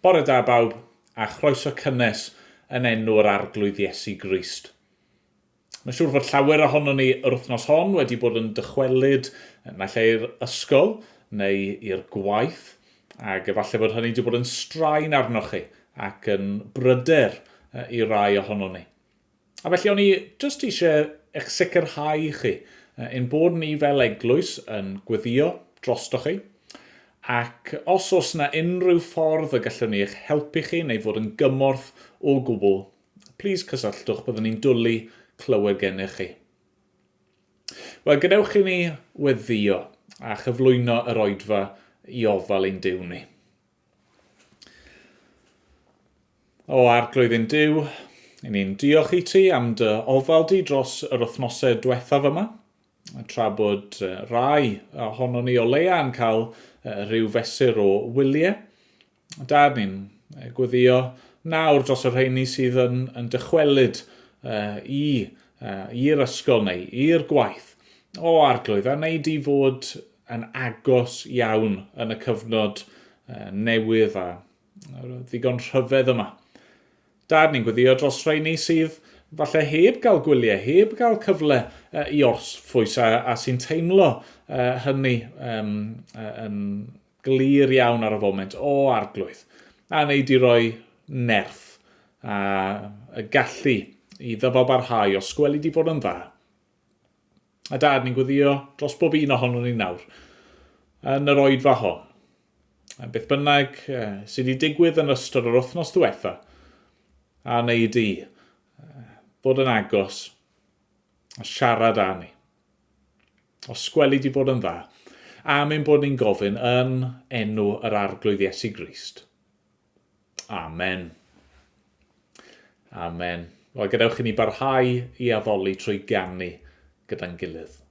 Bore da bawb, a chroeso cynnes yn enw'r arglwydd Iesu Grist. Mae'n siŵr fod llawer ohono ni yr wythnos hon wedi bod yn dychwelyd naill i'r ysgol neu i'r gwaith, ac efallai bod hynny wedi bod yn straen arnoch chi ac yn bryder i rai ohono ni. A felly o'n i jyst eisiau eich sicrhau chi ein bod ni fel eglwys yn gweddio drostoch chi, ac os oes yna unrhyw ffordd y gallwn ni eich helpu chi neu fod yn gymorth o gwbl, plis cysylltwch, byddwn ni'n dwlu clywed gennych chi. Wel, gadewch i ni weddio a chyflwyno yr oedfa i ofal ein Duw ni. O arglwydd ein Duw, ni'n diolch i ti am dy ofal di dros yr wythnosau diwethaf yma, tra bod rai ohono ni o leia yn cael rhyw fesur o wyliau. Dad, ni'n gweddio nawr dros y rheini sydd yn dychwelyd i'r ysgol neu i'r gwaith o arglwydd, a wneud i fod yn agos iawn yn y cyfnod newydd a ddigon rhyfedd yma. Dad, ni'n gweddio dros rheini sydd falle heb gael gwyliau, heb gael cyfle i osfwys a sy'n teimlo hynny yn glir iawn ar y foment o arglwydd, a wneud i roi nerth a y gallu i ddyfabarhau os gweli di fod yn dda. A Dad, ni'n gweddio dros bob un ohono ni nawr yn yr oedfa hon. A beth bynnag sydd wedi digwydd yn ystod yr wythnos diwetha, a wneud i bod yn agos a siarad â ni. Os gweli di bod yn dda, a mynd bod ni'n gofyn yn enw yr arglwydd Iesu Grist. Amen. Amen. Wel, gadewch i ni barhau i addoli trwy ganu gyda'n gilydd.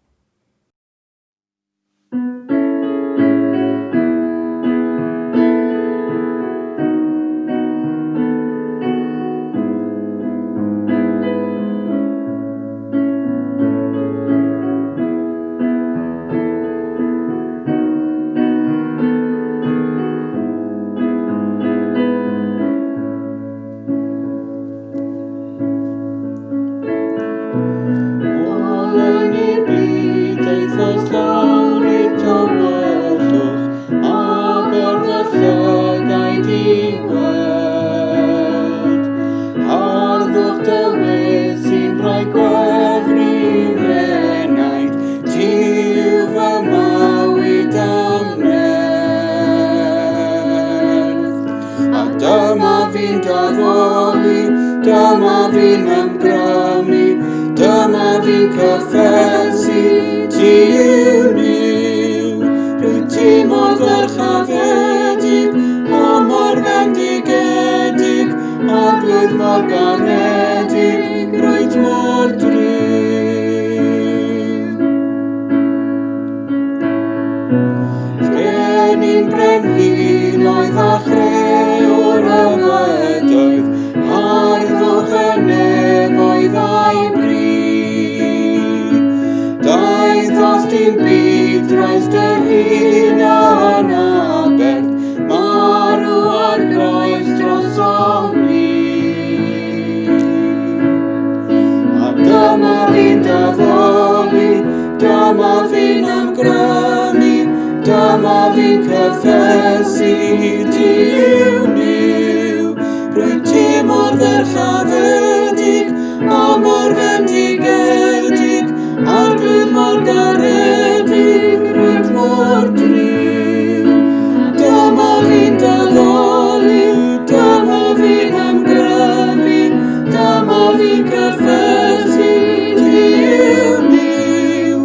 Dyma fi'n ymgrymu, dyma fi'n cyffesu, ti yw niw. Rwyt ti mor ferchafedig, o mor fendigedig, arglwydd mor garedig, rwyt mor driw. Frenin brenhinoedd a chreuwr y mydoedd, arddwch y nefoedd a'i bryd. Daethos dim byd roes dy hun yn aberth, marw ar groes dros omni. A dyma fi'n daddoli, dyma fi'n ymgrymu, dyma fi'n cyffesu, ti yw niw. Rwyt ti mor ferchafedig, o mor fendigedig, arglwydd mor garedig, rwyt mor driw. Dyma fi'n daddoli, dyma fi'n ymgrymu, dyma fi'n cyffesu, ti yw niw.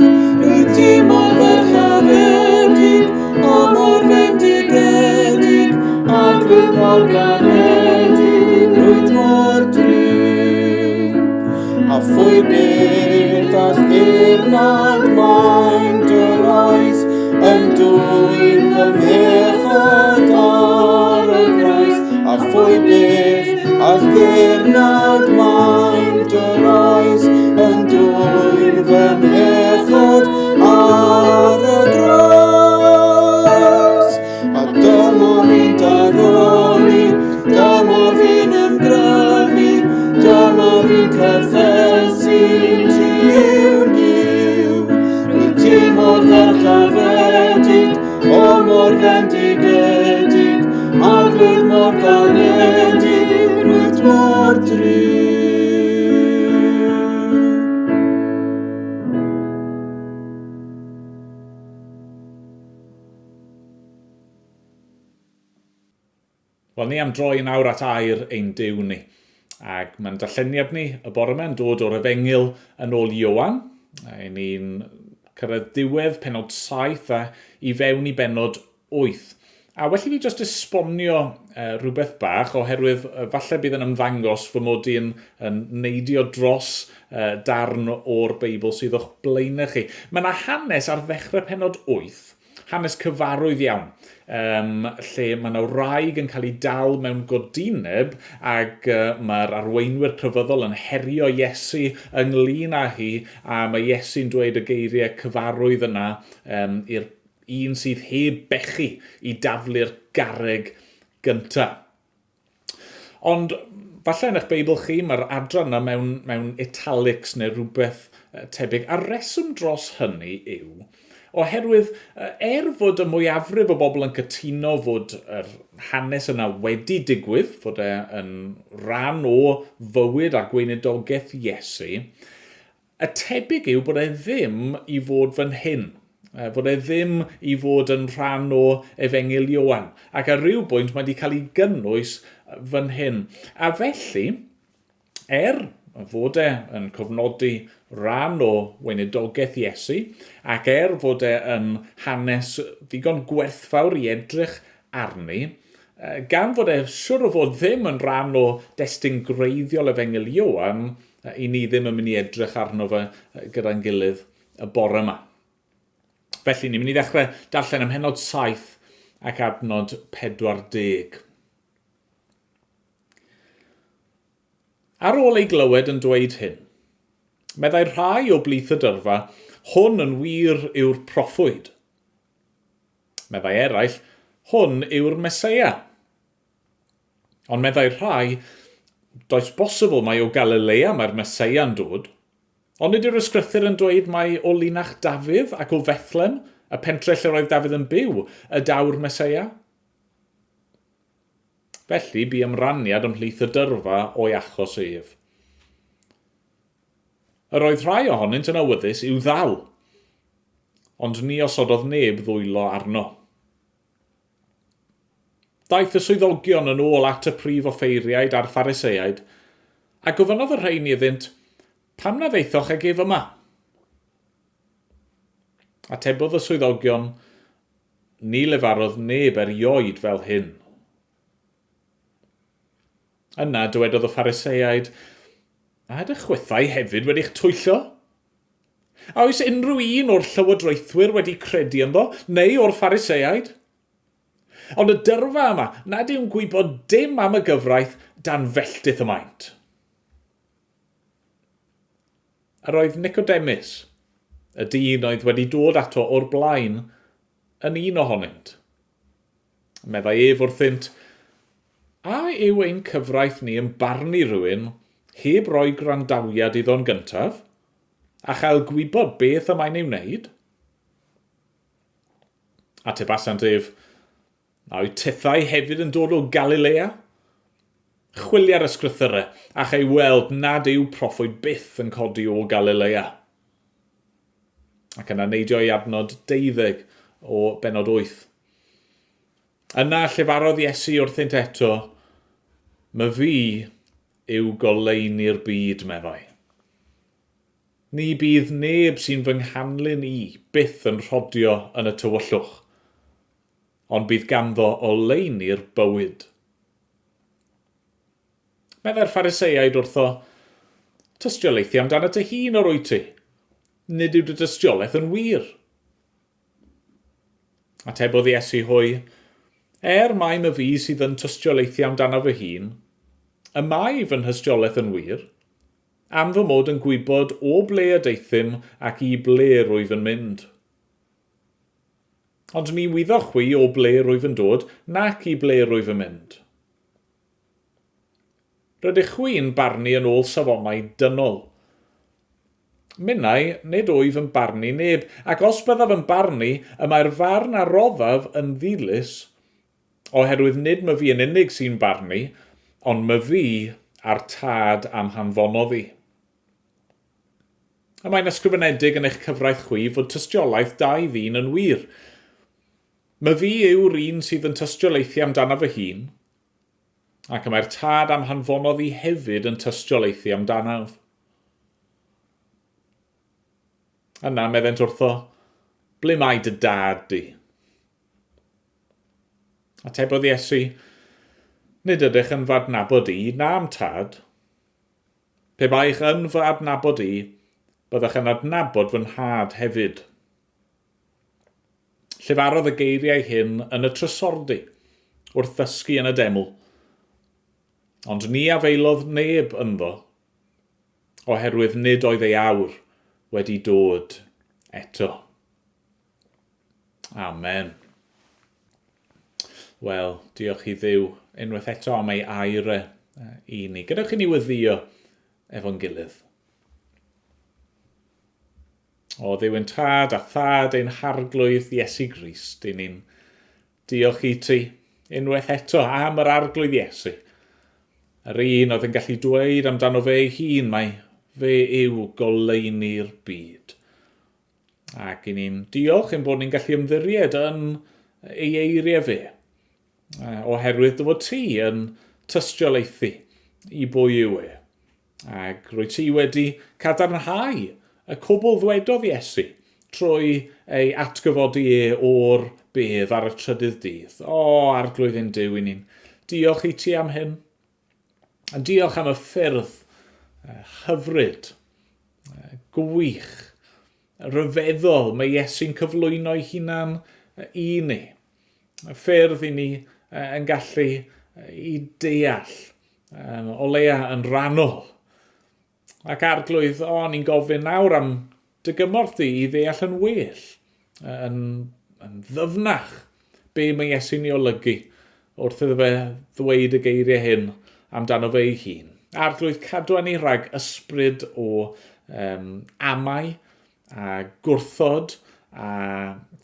Rwyt ti mor ferchafedig, o mor fendigedig, arglwydd mor garedig, rwyt mor driw. A phwy beth all ddirnad maint yr oes, yn dwyn fy mechod ar y graes. A phwy beth all ddirnad maint yr oes, yn dwyn fy mechod ar y graes. A dyma fi'n daddoli, ar galedig rwyt mor drud. Wel, ni am droi nawr at air ein Duw ni. Ac mae'n darlleniad ni y bore yma'n dod o'r Efengyl yn ôl Ioan. Ni'n cyrraedd diwedd penod 7 a i fewn i benod 8. A well i fi jyst esbonio rhywbeth bach oherwydd falle bydd yn ymddangos fy mod i'n neidio dros darn o'r Beibl sydd o'ch blaenau chi. Mae yna hanes ar ddechrau penod 8, hanes cyfarwydd iawn, lle mae yna wraig yn cael ei dal mewn godineb ac mae'r arweinwyr crefyddol yn herio Iesu ynglyn â hi a mae Iesu'n dweud y geiriau cyfarwydd yna i'r un sydd heb bechu i daflu'r garreg gyntaf. Ond falle yn eich Beibl chi mae'r adran yna mewn italics neu rhywbeth tebyg. A'r reswm dros hynny yw oherwydd fod y mwyafrif o bobl yn cytuno fod yr hanes yna wedi digwydd, fod e'n rhan o fywyd a gweinidogaeth Iesu, y tebyg yw bod ddim i fod fan hyn. Fod ddim i fod yn rhan o Efengyl Ioan. Ac ar ryw bwynt mae wedi cael ei gynnwys fan hyn. A felly, fod yn cofnodi rhan o weinidogaeth Iesu, ac fod yn hanes ddigon gwerthfawr i edrych arni, gan fod siwr o fod ddim yn rhan o destun greiddiol Efengyl Ioan, i ni ddim yn mynd i edrych arno fe gyda'n gilydd y bore yma. Felly, ni'n mynd i ddechrau darllen ym mhenod 7 ac adnod 40. Ar ôl ei glywed yn dweud hyn, meddai rhai o blith y dyrfa, hwn yn wir yw'r proffwyd. Meddai eraill, hwn yw'r Meseia. Ond meddai rhai, does bosibl mai o Galilea mae'r Meseia'n dod. Ond nid yw'r ysgrythyr yn dweud mai o linach Dafydd ac o Fethlem, y pentre lle roedd Dafydd yn byw, y daw'r Meseia. Felly, bu ymraniad ymhlith y dyrfa o'i achos ef. Yr oedd rhai ohonynt yn awyddus i'w ddal, ond ni osododd neb ddwylo arno. Daeth y swyddogion yn ôl at y prif offeiriaid a'r Phariseiaid, a gofynodd y rheini iddynt, pam na ddeithoch ag ef yma? Atebodd y swyddogion, ni lefarodd neb erioed fel hyn. Yna dywedodd y Phariseiaid, a ydych chwythau hefyd wedi'ch twyllo? A oes unrhyw un o'r llywodraethwyr wedi credu ynddo, neu o'r Phariseiaid? Ond y dyrfa yma, nad yw'n gwybod dim am y gyfraith dan felltith y maint. Yr oedd Nicodemus, y dyn oedd wedi dod ato o'r blaen, yn un ohonynt. Meddai ef wrthynt, a yw ein cyfraith ni yn barnu rhywun heb roi grandawiad iddo'n gyntaf, a chael gwybod beth y mae'n ei wneud? Atebasant ef, a yw tithau hefyd yn dod o Galilea? Chwilia'r ysgrythyrau, a chai weld nad yw proffwyd byth yn codi o Galilea. Ac yna neidio i adnod 12 o benod 8. Yna llefarodd Iesu wrthynt eto, my fi yw goleini'r byd, meddai. Ni bydd neb sy'n fy nghanlyn i byth yn rhodio yn y tywyllwch, ond bydd ganddo oleini'r bywyd. Meddai'r Phariseiaid wrtho, tystiolaethu amdano dy hun o'r wyt ti, nid yw dy dystiolaeth yn wir. Atebodd Iesu hwy, mai my fi sydd yn tystiolaethu amdano fy hun, y mai fy nhystiolaeth yn wir, am fy mod yn gwybod o ble y deithim ac i ble rwyf yn mynd. Ond ni wyddwch chwi o ble rwyf yn dod nac i ble rwyf yn mynd. Rydych chwi'n barnu yn ôl safonau dynol. Minnau nid wyf yn barnu neb, ac os byddaf yn barnu, y mae'r farn a roddaf yn ddilys, oherwydd nid mae fi yn unig sy'n barnu, ond mae fi a'r tad am hanfonodd i. A mae'n ysgrifenedig yn eich cyfraith chwi fod tystiolaeth dau ddyn yn wir. Mae fi yw'r un sydd yn tystiolaethu amdano fy hun, ac mae'r tad am hanfonodd i hefyd yn tystiolaethu amdano. Yna meddent wrtho, ble mae dy dad di? Atebodd Iesu, nid ydych yn fy adnabod i, na am tad. Pe baich yn fy adnabod i, byddwch yn adnabod fy nhad hefyd. Llefarodd y geiriau hyn yn y trysordi, wrth ddysgu yn y deml. Ond ni afeilodd neb ynddo, oherwydd nid oedd ei awr wedi dod eto. Amen. Wel, diolch i Dduw unwaith eto am ei air i ni. Gadewch i ni weddio efo'n gilydd. O Dduw ein tad a thad ein harglwydd Iesu Grist, i ni'n diolch i ti unwaith eto am yr arglwydd Iesu. Yr un oedd yn gallu dweud amdano fe ei hun, mae fe yw goleuni'r byd. Ac i ni'n diolch yn bod ni'n gallu ymddiried yn ei eiriau fe, oherwydd dy fod ti yn tystiolaethu i bwy yw e. Ac rwy ti wedi cadarnhau y cwbl ddwedodd Iesu trwy ei atgyfodi e o'r bedd ar y trydydd dydd. O, arglwydd yn Duw, i ni'n diolch i ti am hyn. A diolch am y ffyrdd hyfryd, gwych, ryfeddol mae Iesu'n cyflwyno ei hunan i ni. Y ffyrdd i ni yn gallu i deall, o leia yn rannol. Ac arglwydd, ni'n gofyn nawr am dy gymorth i ddeall yn well, yn ddyfnach be mae Iesu'n ei olygu wrth iddo fe ddweud y geiriau hyn amdano fe ei hun. Arglwydd, cadwa ni rhag ysbryd o amau a gwrthod, a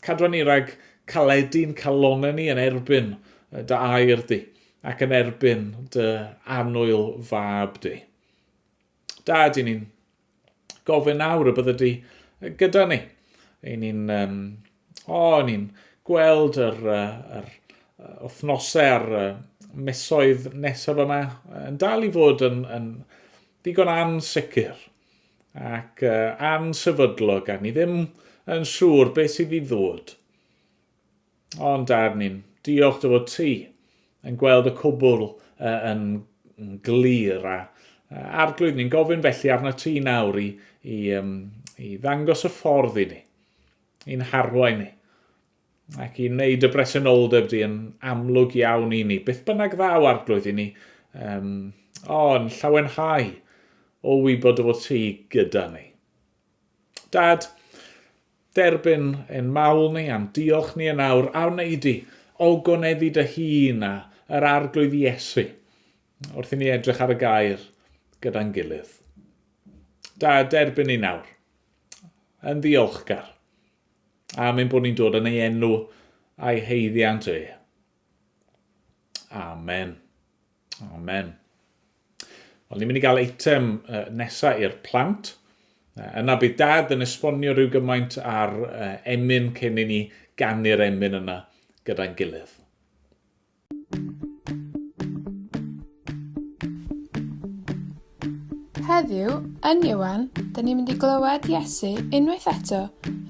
cadwa ni rhag caledyn calonau ni yn erbyn dy air di, ac yn erbyn dy annwyl fab di. Dad, i ni'n gofyn nawr y bydde di gyda ni. Ni'n gweld yr wythnosau a'r misoedd nesaf yma yn dal i fod yn ddigon ansicr ac ansefydlog, a ni ddim yn siŵr beth sydd i ddod. Ond Dad, ni'n diolch dy fod ti yn gweld y cwbl yn glir, a arglwydd ni'n gofyn felly arno ti nawr i ddangos y ffordd i ni, i'n harwain ni, ac i wneud y bresenoldeb di yn amlwg iawn i ni. Beth bynnag ddaw arglwydd i ni, yn llawenhau o wybod o fod ti gyda ni. Dad, derbyn ein mawl ni a'n diolch ni yn awr, a wneud i ogoneddu dy hun a yr arglwydd Iesu, wrth i ni edrych ar y gair gyda'n gilydd. Dad, derbyn ni nawr, yn ddiolchgar, a mynd bod ni'n dod yn ei enw a'i heiddiant e. Amen. Amen. Wel, ni'n mynd i gael eitem nesaf i'r plant. Yna bydd Dad yn esbonio rhyw gymaint ar emyn cyn i ni gannu'r emyn yna gyda'n gilydd. Heddiw, yn Iwan, da ni'n mynd i glywed Iesu unwaith eto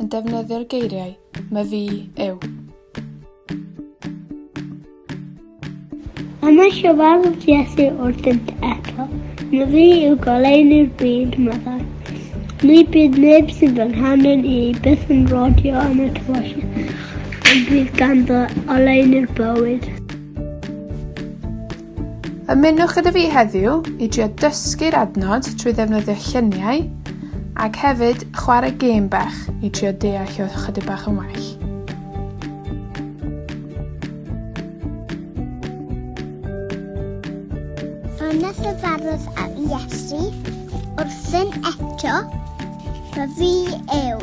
yn defnyddio'r geiriau, mae fi yw. Am eisiau weld Iesu wrthynt eto, mae fi yw goleuni'r byd, meddai. Ni bydd neb sy'n fy nghanol i byth yn rodio yn y tywysau, ond bydd ganddo oleunu'r bywyd. Ymunwch gyda fi heddiw i drio dysgu'r adnod trwy ddefnyddio lluniau, ac hefyd chwarae gêm bach i drio deall o chydig bach yn well. Yn y llyfarodd am Iesu, wrthyn eto, mae fi yw.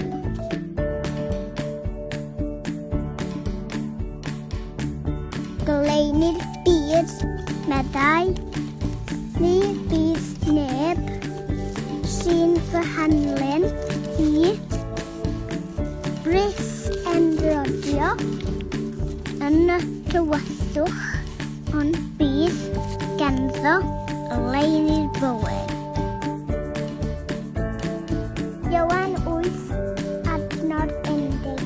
goleunu'r byd, meddai, ni bydd neb sy'n fy hanlen i bris yn rodio yn y tywyllwch, ond bydd ganddo oleunu'r bywyd. Ioan 8, adnod 12.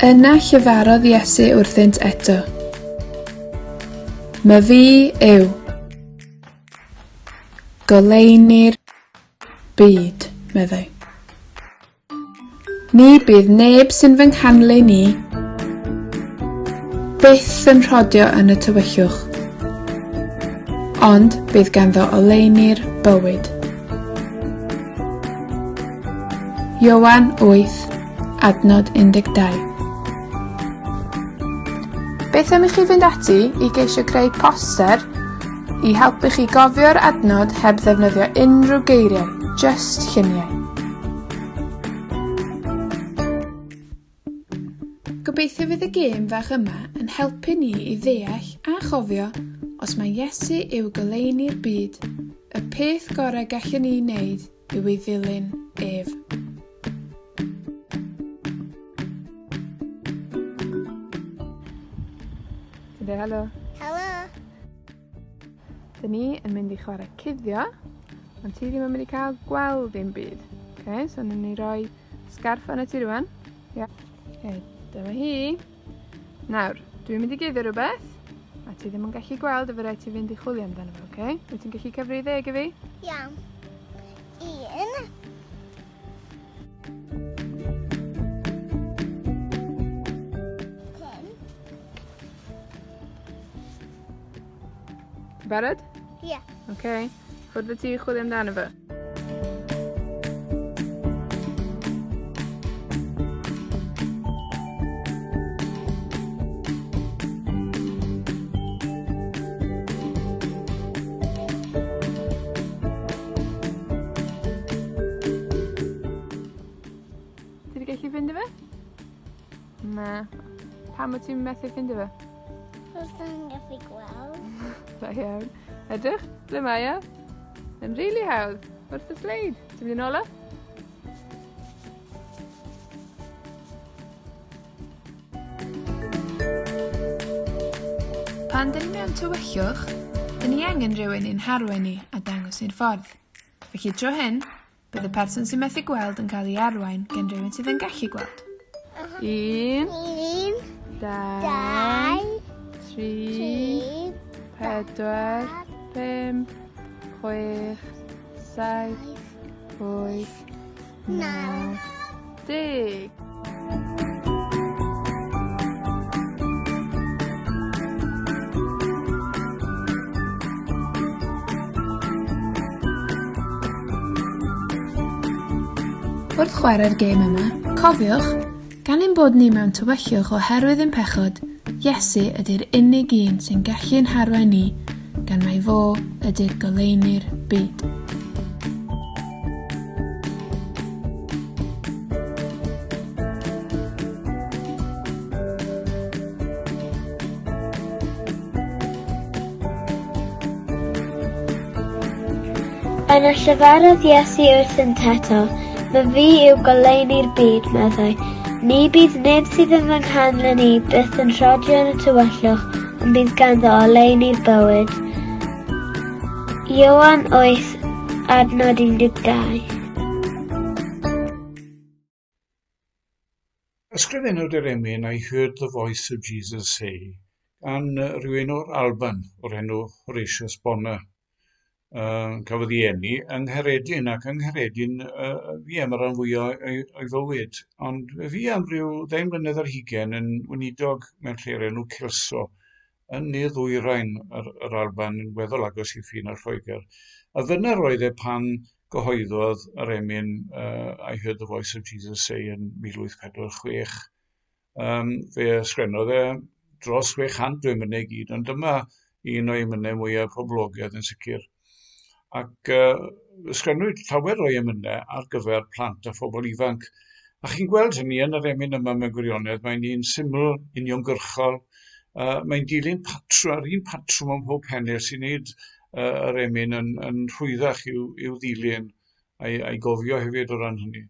Yna llyfarodd Iesu wrthynt eto. My fi yw goleunu'r byd, meddai. Ni bydd neb sy'n fy nghanlyn i byth yn rhodio yn y tywyllwch, ond bydd ganddo oleunu'r bywyd. Ioan 8, adnod 12. Beth am i chi fynd ati i geisio creu poster i helpu chi gofio'r adnod heb ddefnyddio unrhyw geiriau, just lluniau. Gobeithio fydd y gêm fach yma yn helpu ni i ddeall a chofio os mae Iesu yw goleunu'r byd, y peth gorau gallwn ni wneud yw ei ddilyn ef. Helo. Helo. Dyn ni yn mynd i chwarae cuddio, ond ti ddim yn mynd i cael gweld dim byd. Okay, so ni'n ni roi sgarff yn y ti rwan. Ia. Okay, dyma hi. Nawr, dwi'n mynd i guddio rhywbeth, a ti ddim yn gallu gweld efo rhaid ti fynd i chwilio amdano fo, okay? Wyt ti'n gallu cyfri 10 i fi? Iawn. 1. Barod? Ie. Okay. Ffwrdd ti chwilio amdano fo. Ti wedi gallu ffindio fe? Na. Pam wyt ti'n methu ffindio fe? Wrth yn gallu gweld. Da iawn. Edrych, ble mae e? Yn rili hawdd. Wrth y sleid. Ti'n mynd yn ola? Pan dyn ni mewn tywyllwch, dyn ni angen rhywun i'n harwen ni a dangos i'r ffordd. Felly tro hyn, bydd y person sy'n methu gweld yn cael ei arwain gan rhywun sydd yn gallu gweld. 1, 2, 3, 4, 5, 6, 7, 8, 9, 10. Wrth chwarae'r gêm yma, cofiwch, gan ein bod ni mewn tywyllwch oherwydd ein pechod, Iesu ydy'r unig un sy'n gallu'n harwain ni, gan mai fo ydy'r goleunu'r byd. Yn y llyfarodd Iesu wrthynt eto, mae fi yw goleunu'r byd, meddai. Ni bydd neb sydd yn fy nghanol ni byth yn rhodio yn y tywyllwch, ond bydd ganddo oleunu'r bywyd. Ioan 8, adnod 12. Ysgrifennwyd yr emyn I heard the voice of Jesus say gan rhywun o'r Alban o'r enw Horatius Bonner. Cafodd ei eni yng Nghaerdydd ac yng Nghaerdydd fi am y rhan fwyaf o'i fywyd. Ond fi am ryw 10 mlynedd ar 20 yn weinidog mewn lle o'r enw Cilso yn ne ddwyrain yr Alban yn weddol agos i ffin ar Lloegr. A dyna roedd e pan gyhoeddodd yr emyn I heard the voice of Jesus say yn 1846. Fe ysgrifennodd e dros 600 o emynau gyd, ond dyma un o emynau mwyaf poblogaidd yn sicr. Ac ysgrifennwyd llawer o emynau ar gyfer plant a phobl ifanc. A chi'n gweld hynny yn yr emyn yma mewn gwirionedd, mae'n un syml, uniongyrchol, mae'n dilyn yr un patrwm am pob pennill sy'n gwneud yr emyn yn rhwyddach i'w ddilyn a'i gofio hefyd o ran hynny.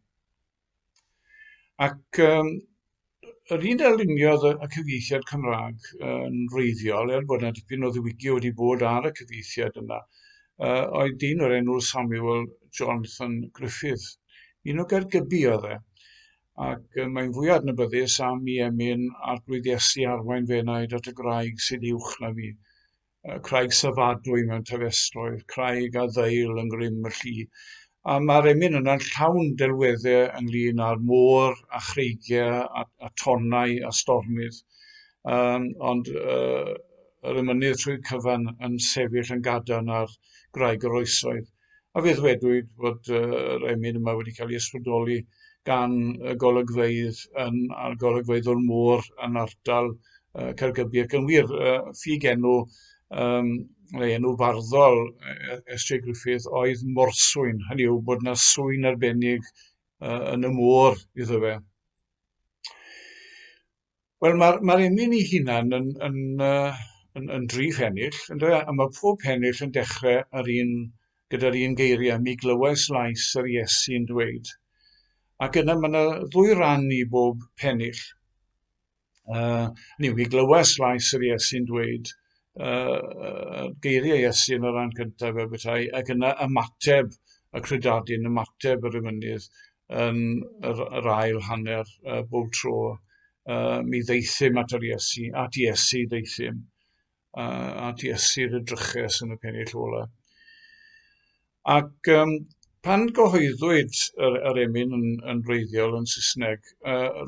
Ac yr un darluniodd y cyfieithiad Cymraeg yn wreiddiol, bod yna dipyn o ddiwygio wedi bod ar y cyfieithiad yna, oedd dyn o'r enw Samuel Jonathan Griffith. Un o Gaergybi oedd e. Ac mae'n fwy adnabyddus am I emyn arglwydd Iesu arwain fenaid at y graig sydd uwch na fi. Craig syfadwy mewn tafestroedd, craig a ddeil yn grym y llu. A mae'r emyn yna'n llawn delweddau ynglyn â'r môr a chreigiau a tonnau a stormydd. Ond yr ymynydd trwy'r cyfan yn sefyll yn gadarn ar graig yr oesoedd. A fe ddwedwyd bod yr emyn yma wedi cael ei ysbrydoli gan y golygfeydd a'r golygfeydd o'r môr yn ardal Caergybi ac yn wir ffug enw neu enw barddol S.J. Griffith oedd morswyn, hynny yw bod yna swyn arbennig yn y môr iddo fe. Wel, mae'r emyn ei hunan yn dri phennill, a mae pob pennill yn dechrau gyda'r un geiriau, mi glywais lais yr Iesu'n dweud. Ac yna mae yna ddwy ran I bob pennill. Mi glywais lais yr Iesu'n dweud, geiriau Iesu yn y ran cyntaf fel bethau, ac yna ymateb y credadyn, ymateb yr ymynydd yn yr ail hanner bob tro. Mi ddeithim at Iesu ddeithim, at Iesu'r edryches yn y pennill ola. Ac pan gyhoeddwyd yr emyn yn wreiddiol yn Saesneg,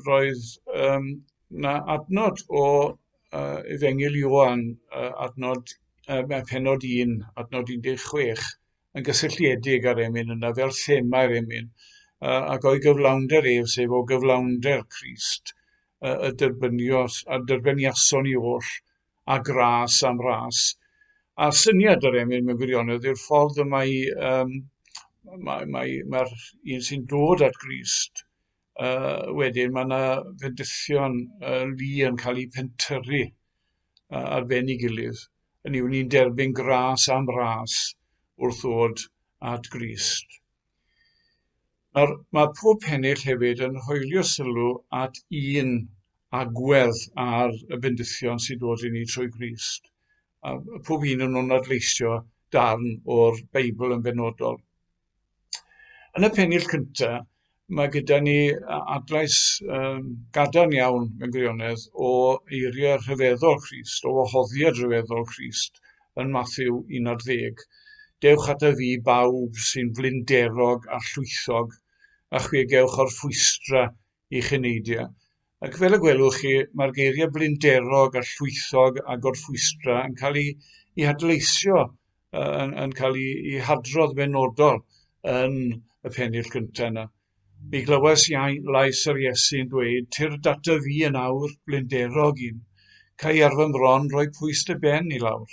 roedd na adnod o Efengyl Ioan, pennod 1, adnod 16, yn gysylltiedig ar emyn yna fel themau'r emyn, ac o'i gyflawnder ef, sef o gyflawnder Crist, y derbyniason I oll, a gras am ras. A syniad yr emyn mewn gwirionedd yw'r ffordd y mae'r un sy'n dod at Grist. Wedyn mae yna fendithion lu yn cael eu pentyrru ar ben ei gilydd. Hynny yw, ni'n derbyn gras am ras wrth ddod at Grist. Mae pob pennill hefyd yn hoelio sylw at un agwedd ar y bendithion sy'n dod I ni trwy Grist. A pob un yn nhw'n adleisio darn o'r Beibl yn benodol. Yn y pennill cyntaf, mae gyda ni adlais gadarn iawn mewn gwirionedd o eiriau rhyfeddol Crist, o wahoddiad rhyfeddol Crist yn Mathew 11. Dewch ata fi bawb sy'n flinderog a llwythog, a chwegewch o'r ffwystra i'ch heneidiau. Ac fel y gwelwch chi, mae'r geiriau blinderog a llwythog a gorffwystra yn cael ei hadleisio, yn cael ei hadrodd benodol yn y pennill cyntaf yna. Mi glywais lais yr Iesu'n dweud, tir data fi yn awr blinderog un, cael ar fy mron rhoi pwys dy ben I lawr.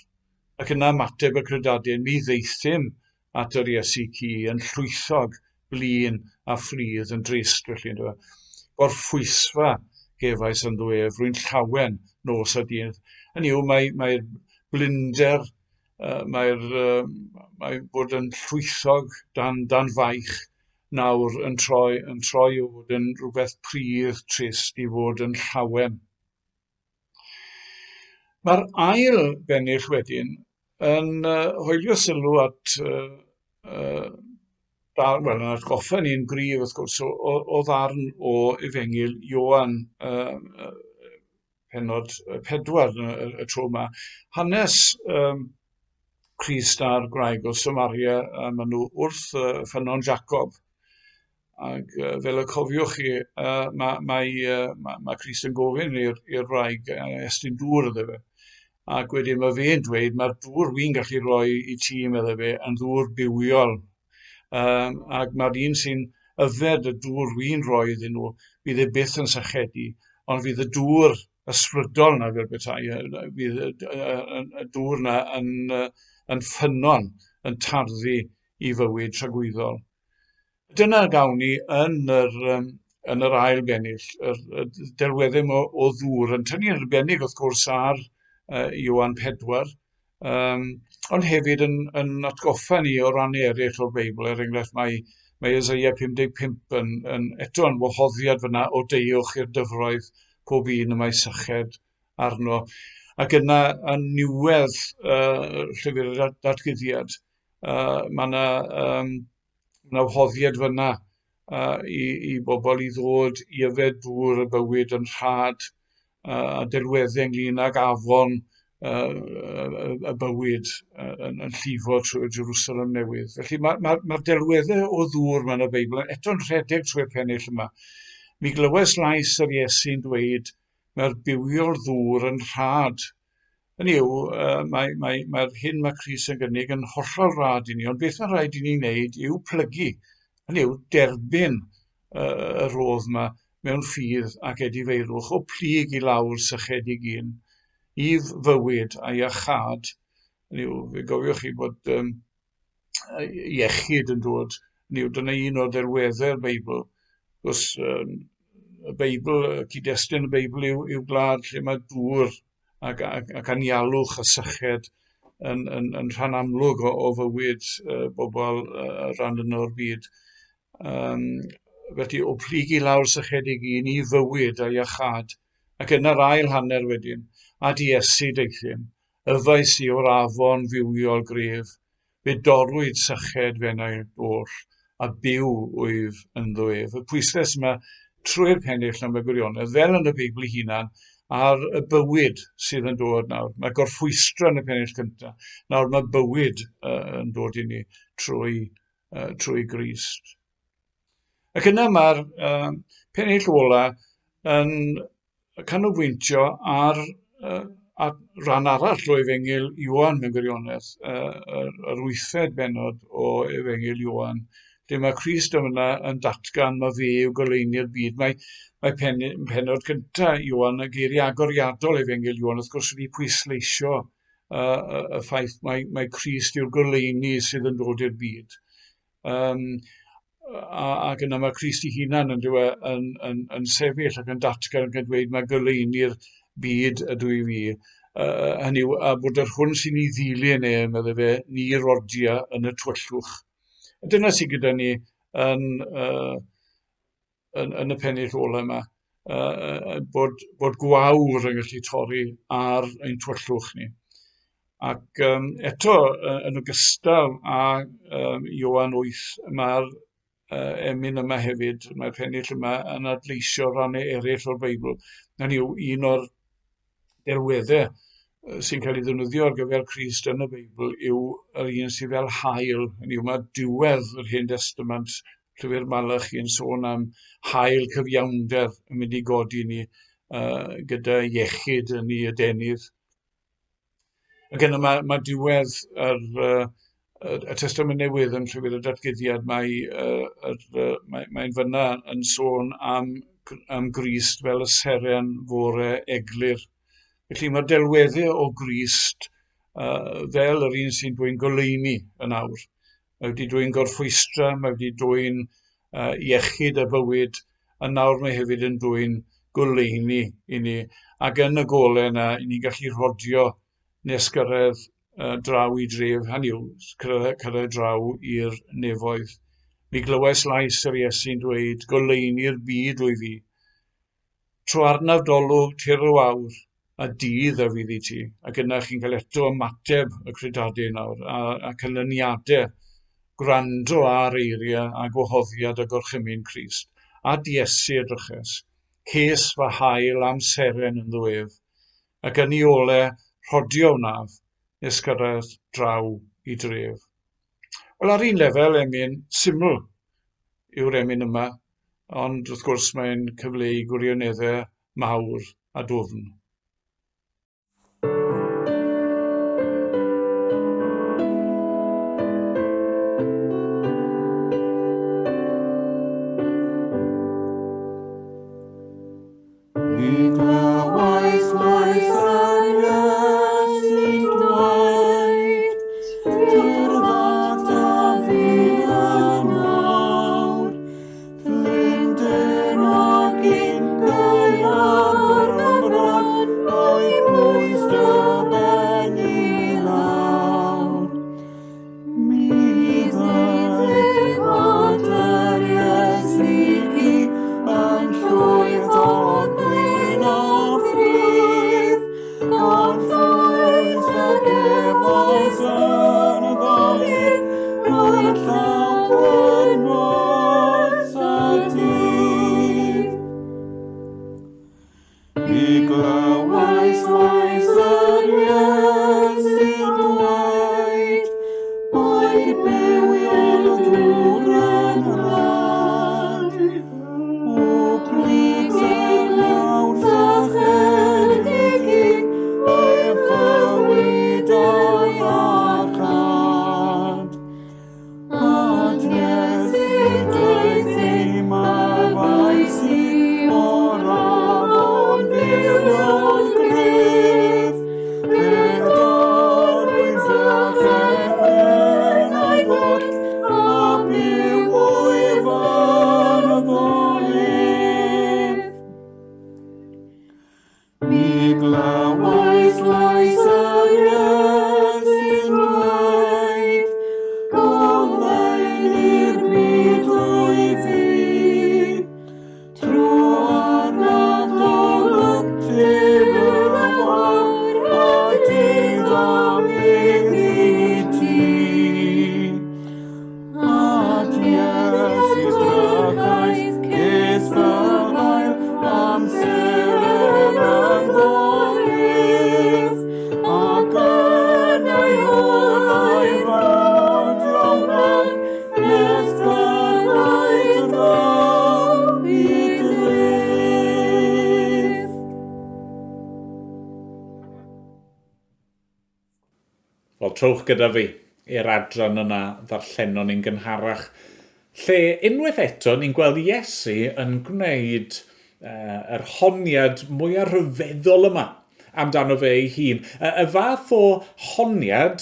Ac yna mateb y credadyn, mi ddeithim at yr Iesu ci yn llwythog, blin a fflydd yn drist felly. Gorffwysfa gefais yn ddwef, rwy'n llawen nos a dydd. Hynny yw, mae'r blinder, mae bod yn llwythog dan faich nawr yn troi o fod yn rhywbeth prydd trist I fod yn llawen. Mae'r ail bennill wedyn yn hoelio sylw at yn atgoffa ni'n gryf wrth gwrs o ddarn o Efengyl Ioan pennod 4 y tro yma. Hanes Crist a'r graig o Samaria, maen nhw wrth ffynon Jacob. Ac fel y cofiwch chi, mae Crist yn gofyn i'r wraig estyn dŵr iddo fe. Ac wedyn mae fe'n dweud, mae'r dŵr wy'n gallu rhoi I ti, medda fe, yn ddŵr bywiol. Ac mae'r un sy'n yfed y dŵr wy'n rhoi iddyn nhw, bydd e byth yn sychedu, ond fydd y dŵr ysbrydol na fel bethau, bydd y dŵr na yn ffynon, yn tarddu I fywyd tragwyddol. Dyna gawn ni yn yr yn yr ail bennill, y delweddau o ddŵr, yn tynnu yn arbennig wrth gwrs ar Ioan 4, ond hefyd yn atgoffa ni o ran eraill o'r Beibl. Enghraifft, mae Eseia 55 yn wahoddiad fyna o deuwch i'r dyfroedd pob un y mae syched arno. Ac yna yn niwedd llyfr y Datguddiad, mae yna wahoddiad fyna i bobl i ddod i yfed dŵr y bywyd yn rhad, a delweddau ynglyn ag afon y bywyd yn llifo trwy'r Jerusalem newydd. Felly mae'r delweddau o ddŵr mewn y Beibl eto'n rhedeg trwy'r pennill yma. Mi glywes lais yr Iesu'n dweud, mae'r bywio'r ddŵr yn rhad. Hynny yw, mae'r hyn mae Cris yn gynnig yn hollol rhad i ni, ond beth mae'n rhaid i ni wneud yw plygu. Hynny yw, derbyn y rodd yma mewn ffydd ac edifeirwch o plyg i lawr sychedig un, i fywyd a iachad. Hynny yw, fe gofiwch chi bod iechyd yn dod. Hynny yw, dyna un o'r delweddau'r Beibl. Os y Beibl, cyd-destun y Beibl yw gwlad lle mae dŵr ac anialwch a syched yn rhan amlwg o fywyd bobl rhan yno o'r byd. Felly, o plyg i lawr sychedig un i fywyd a iachad. Ac yn yr ail hanner wedyn, a di Iesu deithyn, yfais i o'r afon fywiol gref, fe dorwyd syched fennau'r oll, a byw wyf ynddo ef. Y pwyslais yma trwy'r pennill am y gwirionedd, fel yn y Beibl ei hunan, ar y bywyd sydd yn dod nawr. Mae gorffwystro yn y pennill cyntaf. Nawr mae bywyd yn dod i ni trwy Grist. Ac yna mae'r pennill ola yn canolbwyntio ar ran arall o Efengyl Ioan mewn gwirionedd, yr 8fed bennod o Efengyl Ioan, lle mae Crist yna yn datgan mae fe yw goleuni'r byd. Mae pennod cyntaf Ioan y geiriau agoriadol Efengyl Ioan, wrth gwrs, wedi pwysleisio y ffaith mae Crist yw'r goleuni sydd yn dod i'r byd. Ac yna mae Crist ei hunan yn sefyll ac yn datgan ac yn dweud mae goleuni'r byd ydw i fi. Hynny yw, a bod yr hwn sy'n ei ddilyn meddwl fe, ni rodia yn y tywyllwch. Dyna sydd gyda ni yn y pennill ola yma, bod gwawr yn gallu torri ar ein tywyllwch ni. Ac eto, yn ogystal â Ioan 8, mae'r emyn yma hefyd, mae'r pennill yma yn adleisio rannau eraill o'r Beibl. Hynny yw, un o'r delweddau sy'n cael ei ddefnyddio ar gyfer Crist yn y Beibl yw yr un sydd fel haul. Hynny yw, mae diwedd yr Hen Testament, llyfr Malachi yn sôn am haul cyfiawnder yn mynd i godi ni gyda iechyd yn ei adenydd. Ac yna mae diwedd y Testament Newydd yn llyfr y Datguddiad, mae'n fyna yn sôn am Grist fel y seren fore eglur. Felly mae'r delweddau o Grist fel yr un sy'n dwy'n goleuni yn awr. Mae wedi dwy'n gorffwystra, mae wedi dwy'n iechyd y bywyd, a nawr mae hefyd yn dwy'n goleuni i ni. Ac yn y golau yna, i ni gallu rodio nes gyrraedd draw i dref, hynny yw, cyrraedd draw i'r nefoedd. Mi glywes lais yr Iesu'n dweud, goleuni'r byd wyf fi. Tro arnaf dolwg tir o awr, a dydd a fydd i ti. Ac yna chi'n cael eto ymateb y credadau nawr, a canlyniadau, gwrando ar eiriau a gwahoddiad a gorchymyn Crist. A Iesu edryches, ces fy hael am seren yn ddwef, ac yn ei ole rhodio wnaf, nes gyrraedd draw i dref. Wel, ar un lefel, emyn syml yw'r emyn yma, ond wrth gwrs mae'n cyfleu gwirioneddau mawr a dwfn. Flint and glywais lais yr Iesu'n dweud, mae'r bywiol ddŵr yn rhaid. O plid yn nawr a chydig ei fywyd o'i archad. Adnes i dweud ddim a faes i o'r afon fywiol gryf. Pedorwyd a chefn a'i ddod a byw o'i fan y ddoedd. Mi glywais lais yr Iesu'n dweud, goleu'r byd drwy fi, trwy arnaf dolwg dyfel awr a dydd a fydd i ti. Adies i drychais, ges fel hael, amser yn ddoedd, ac yn ei olau fawd ymlaen, nes gyrraedd draw i dref. Wel, trowch gyda fi i'r adran yna ddarllenon ni'n gynharach, lle unwaith eto ni'n gweld Iesu yn gwneud yr honiad mwyaf rhyfeddol yma amdano fe ei hun. Y fath o honiad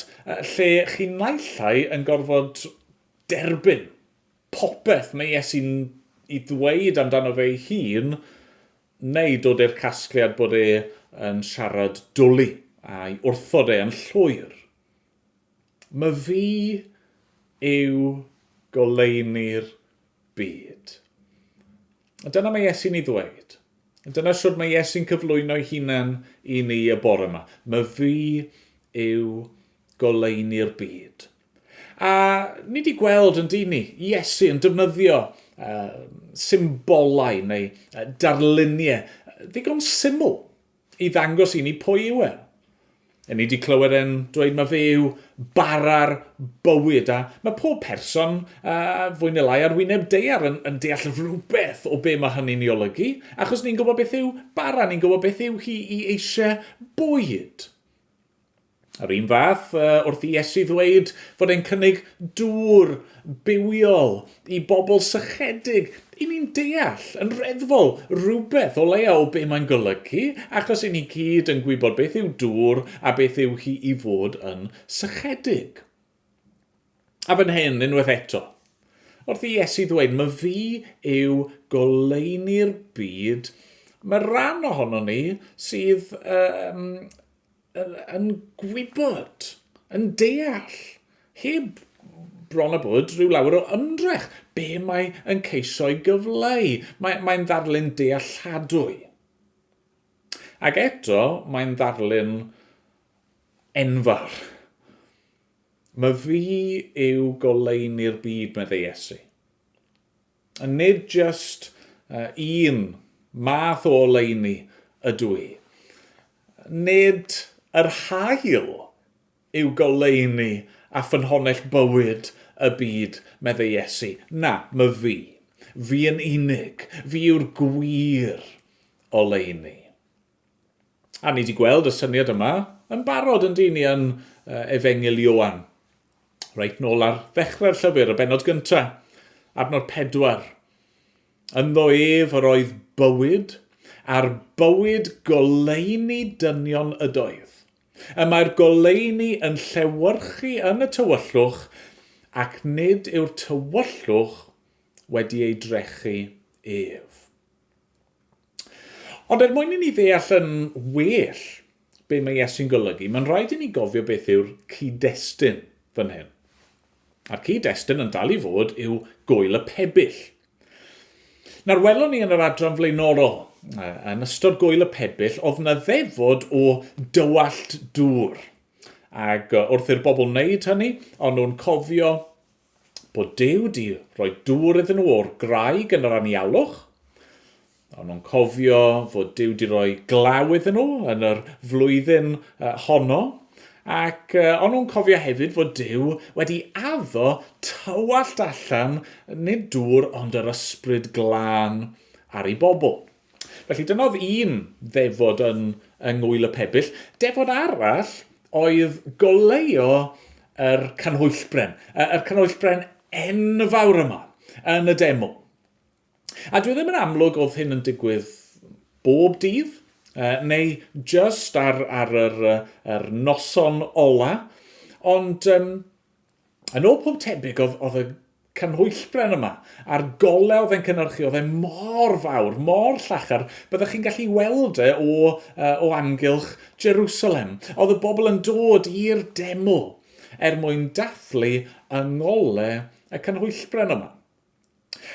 lle chi'n naillai yn gorfod derbyn popeth mae Iesu'n i ddweud amdano fe ei hun, neu dod i'r casgliad bod e yn siarad dwlu a'i wrthod e yn llwyr. Mae fi yw goleuni'r byd. A dyna mae Iesu'n ei ddweud. Dyna siwr mae Iesu'n cyflwyno'i hunan i ni y bore yma. Mae fi yw goleuni'r byd. A ni wedi gweld yn dyn ni, Iesu yn defnyddio symbolau neu darluniau ddigon syml i ddangos i ni pwy yw e. Ni wedi clywed e'n dweud mae fe yw bara'r bywyd, a mae pob person fwy neu lai ar wyneb daear yn deall rhywbeth o be mae hynny'n ei olygu, achos ni'n gwybod beth yw bara, ni'n gwybod beth yw hi i eisiau bwyd. Yr un fath wrth i Iesu ddweud fod e'n cynnig dŵr bywiol i bobl sychedig. I ni'n deall yn reddfol rhywbeth o leia o be mae'n golygu, achos i ni gyd yn gwybod beth yw dŵr a beth yw hi i fod yn sychedig. A fan hyn, unwaith eto, wrth i Iesu ddweud, mae fi yw goleuni'r byd, mae rhan ohono ni sydd yn gwybod, yn deall, heb bron a bod rhyw lawer o ymdrech, be mae'n ceisio i gyfleu. Mae'n ddarlun dealladwy. Ac eto, mae'n ddarlun enfawr. Mae fi yw goleuni'r byd, meddai Iesu. A nid just un math o oleuni ydw i. Nid yr hael yw goleuni a ffynhonnell bywyd y byd, meddai Iesu. Na, mae fi. Fi yn unig. Fi yw'r gwir oleuni. A ni wedi gweld y syniad yma yn barod yn dyn ni yn Efengil Ioan. Reit nôl ar ddechrau'r llyfr, y bennod gyntaf, adnod 4. Ynddo ef yr oedd bywyd, a'r bywyd goleuni dynion y doedd. Y mae'r goleuni yn llewyrchu yn y tywyllwch, ac nid yw'r tywyllwch wedi ei drechu ef. Ond mwyn i ni ddeall yn well be mae Iesu'n golygu, mae'n rhaid i ni gofio beth yw'r cyd-destun fan hyn. A'r cyd-destun yn dal i fod yw gŵyl y pebyll. Nawr welon ni yn yr adran flaenorol, yn ystod gŵyl y pebyll, oedd na ddefod o dywallt dŵr. Ac wrth i'r bobl wneud hynny, ond nhw'n cofio bod Duw di rhoi dŵr iddyn nhw o'r graig yn yr anialwch, O'n nhw'n cofio fod Duw wedi rhoi glaw iddyn nhw yn yr flwyddyn honno, ac o'n nhw'n cofio hefyd fod Duw wedi addo tywallt allan nid dŵr ond yr ysbryd glân ar ei bobl. Felly dyna oedd un ddefod yn ngwyl y pebyll. Defod arall oedd goleuo yr canhwyllbren. Yr canhwyllbren enfawr yma yn y deml. A dwi ddim yn amlwg oedd hyn yn digwydd bob dydd, neu just ar yr noson ola, ond yn ôl pob tebyg oedd y canhwyllbren yma, a'r golau oedd e'n cynhyrchu, oedd e mor fawr, mor llachar, byddwch chi'n gallu weld o amgylch Jerusalem. Oedd y bobl yn dod i'r deml mwyn dathlu yng ngolau y canhwyllbren yma.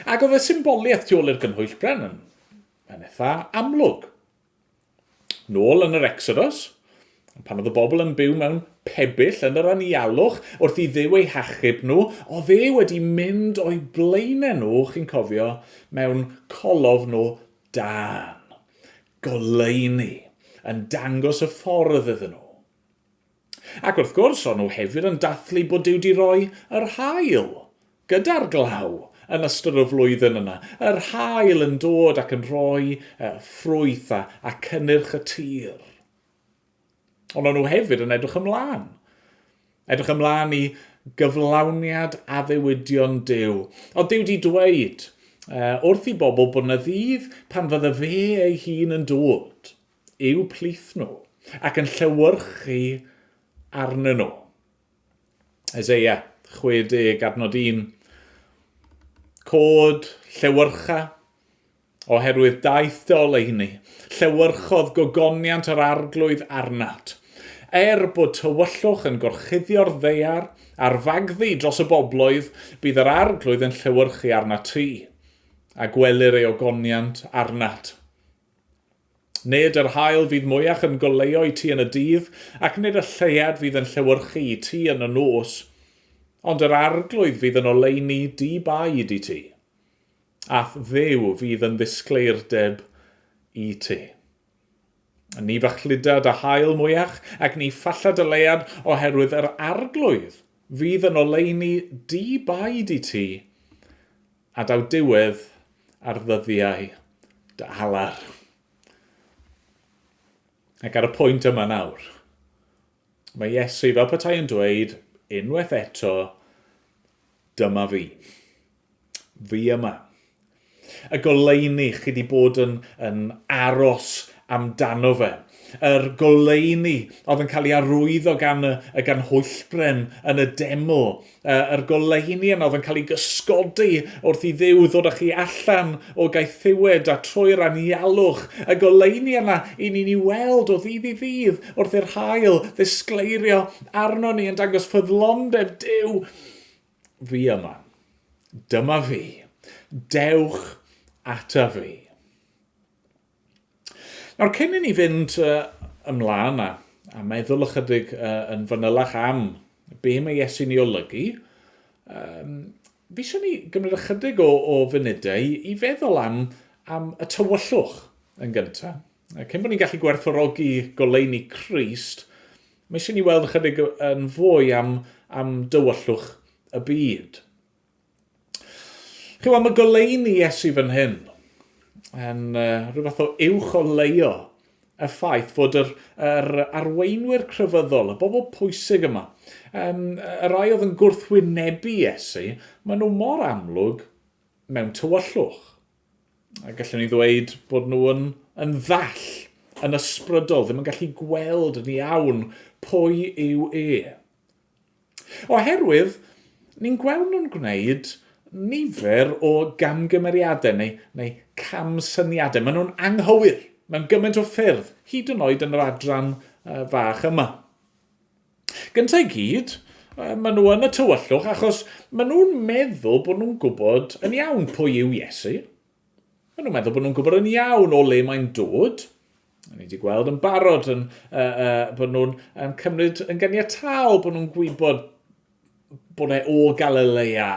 Ac oedd y symboliaeth tu ôl i'r canhwyllbren yn eitha amlwg. Nôl yn yr Exodus, pan oedd y bobl yn byw mewn pebyll yn yr anialwch wrth i Dduw eu hachub nhw, oedd e wedi mynd o'i blaenau nhw, chi'n cofio, mewn colofn o dan, goleuni, yn dangos y ffordd iddyn nhw. Ac wrth gwrs, o'n nhw hefyd yn dathlu bod Duw wedi rhoi yr haul gyda'r glaw yn ystod y flwyddyn yna. Yr haul yn dod ac yn rhoi ffrwyth a cynnyrch y tir. Ond o'n nhw hefyd yn edrych ymlaen. Edrych ymlaen i gyflawniad addewidion Duw. Oedd Duw wedi dweud wrth i bobl bod yna ddydd pan fydda fe ei hun yn dod i'w plith nhw ac yn llewyrchu arnyn nhw. Eseia 60:1. Cod llewyrcha oherwydd daeth dy oleuni. Llewyrchodd gogoniant yr arglwydd arnat. Bod tywyllwch yn gorchuddio'r ddeiar a'r fagddu dros y bobloedd, bydd yr arglwydd yn llewyrchu arnat ti, a gwelir ei ogoniant arnat. Nid yr haul fydd mwyach yn goleuo i ti yn y dydd, ac nid y lleiad fydd yn llewyrchu i ti yn y nos, ond yr arglwydd fydd yn oleuni di-baid i ti, ath Dduw fydd yn ddisgleirdeb i ti. Ni fachludad a haul mwyach, ac ni ffallad y leiad oherwydd yr arglwydd fydd yn oleuni di-baid i ti, a daw diwedd ar ddyddiau dy halar. Ac ar y pwynt yma nawr, mae Iesu fel petai yn dweud, unwaith eto, dyma fi. Fi yma. Y goleuni chi wedi bod yn aros amdano fe. Yr goleuni oedd yn cael ei arwyddo gan y ganhwyllbren yn y deml. Yr goleuni yna oedd yn cael ei gysgodi wrth i Dduw ddod â chi allan o gaethiwed a trwy'r anialwch. Y goleuni yna i ni'n ei weld o ddydd i ddydd wrth i'r haul ddisgleirio arno ni yn dangos ffyddlondeb Duw. Fi yma. Dyma fi. Dewch ata fi. Nawr, cyn i ni fynd ymlaen a meddwl ychydig yn fanylach am be mae Iesu'n ei olygu, fi eisiau ni gymryd ychydig o funudau i feddwl am y tywyllwch yn gyntaf. Cyn bod ni'n gallu gwerthfawrogi goleuni Crist, mae eisiau ni weld ychydig yn fwy am dywyllwch y byd. Chi weld, mae goleuni Iesu fan hyn yn rhywbeth o uwch o leio y ffaith fod yr arweinwyr crefyddol, y bobl pwysig yma, y rai oedd yn gwrthwynebu Iesu, maen nhw mor amlwg mewn tywyllwch. A gallwn ni ddweud bod nhw yn ddall, yn ysbrydol, ddim yn gallu gweld yn iawn pwy yw e. Oherwydd, ni'n gweld nhw'n gwneud nifer o gamgymeriadau neu camsyniadau. Maen nhw'n anghywir mewn gymaint o ffyrdd, hyd yn oed yn yr adran fach yma. Gyntaf i gyd, maen nhw yn y tywyllwch achos maen nhw'n meddwl bod nhw'n gwybod yn iawn pwy yw Iesu. Maen nhw'n meddwl bod nhw'n gwybod yn iawn o le mae'n dod. Ni wedi gweld yn barod bod nhw'n cymryd yn ganiataol bod nhw'n gwybod bod e o Galilea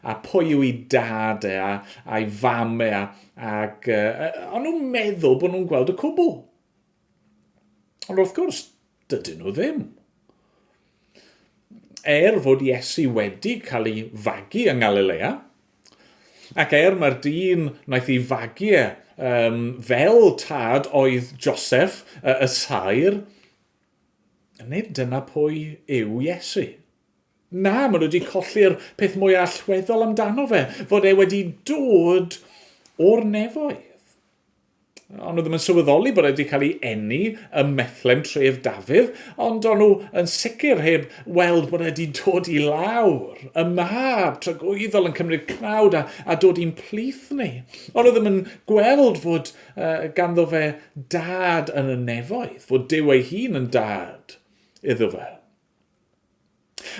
a pwy yw ei dad e a'i fam e ac ond nhw'n meddwl bod nhw'n gweld y cwbl. Ond wrth gwrs, dydyn nhw ddim. Fod Iesu wedi cael ei fagu yng Galilea, ac mae'r dyn wnaeth ei fagu fel tad oedd Joseph y sair, nid dyna pwy yw Iesu. Na, maen nhw wedi colli'r peth mwy allweddol amdano fe, fod e wedi dod o'r nefoedd. Ond nhw ddim yn sylweddoli bod e wedi cael ei eni ym methlem tref Dafydd, ond o'n nhw yn sicr heb weld bod e wedi dod i lawr, y mab tragwyddol yn cymryd cnawd a dod i'n plith ni. Ond nhw ddim yn gweld fod ganddo fe dad yn y nefoedd, fod Duw ei hun yn dad iddo fe.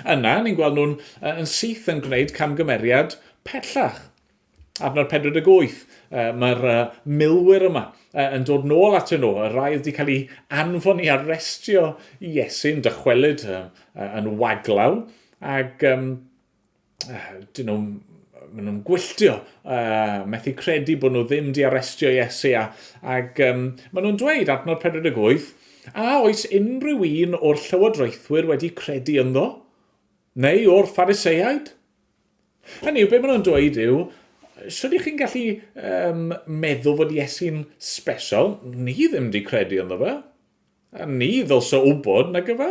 Yna, ni'n gweld nhw'n yn syth yn gwneud camgymeriad pellach. Adnod 48, mae'r milwyr yma yn dod nôl atyn nhw. Y rai wedi cael ei anfon i arestio Iesu'n dychwelyd yn waglaw, ac maen nhw'n gwylltio, methu credu bod nhw ddim wedi arestio Iesu, ac maen nhw'n dweud adnod 48, a oes unrhyw un o'r llywodraethwyr wedi credu ynddo, neu o'r Phariseaid? Hynny yw, be maen nhw'n dweud yw, swn chi'n gallu meddwl fod Iesu'n special? Ni ddim wedi credu ynddo fe. A ni ddylse wybod na gyfa.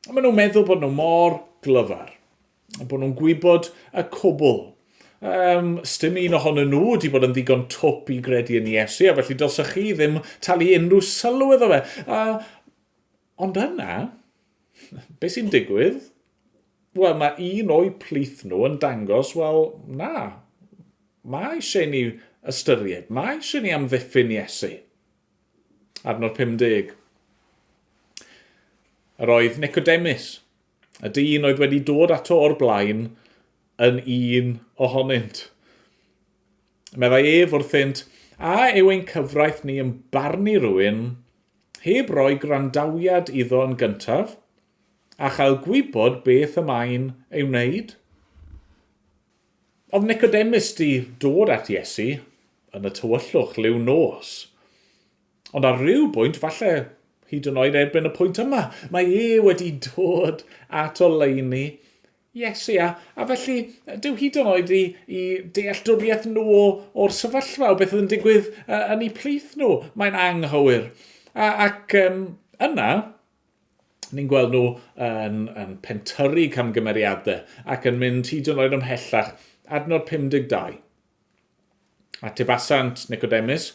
Maen nhw'n meddwl bod nhw mor glyfar. Bod nhw'n gwybod y cwbl. Stym un ohonyn nhw wedi bod yn ddigon twp i gredu yn Iesu, a felly dylse chi ddim talu unrhyw sylw iddo fe. Ond yna, beth sy'n digwydd? Wel, mae un o'i plith nhw yn dangos, wel, na, mae eisiau ni ystyried, mae eisiau ni amddiffyn Iesu. Adnod 50. Yr oedd Nicodemus, y dyn oedd wedi dod ato o'r blaen, yn un ohonynt. Meddai wrthynt, a yw ein cyfraith ni yn barnu rhywun, heb roi grandawiad iddo yn gyntaf, a chael gwybod beth y mae'n ei wneud. Oedd Nicodemus di dod at Iesu yn y tywyllwch liw nos. Ond ar ryw bwynt, falle hyd yn oed erbyn y pwynt yma, mae wedi dod at oleuni Iesu. A felly, dyw hyd yn oed i dealltwriaeth nhw o'r sefyllfa o beth yn digwydd yn eu plith nhw. Mae'n anghywir. Ac yna, ni'n gweld nhw yn pentyrru camgymeriadau ac yn mynd hyd yn oed ymhellach. Adnod 52. A tebasant Nicodemus,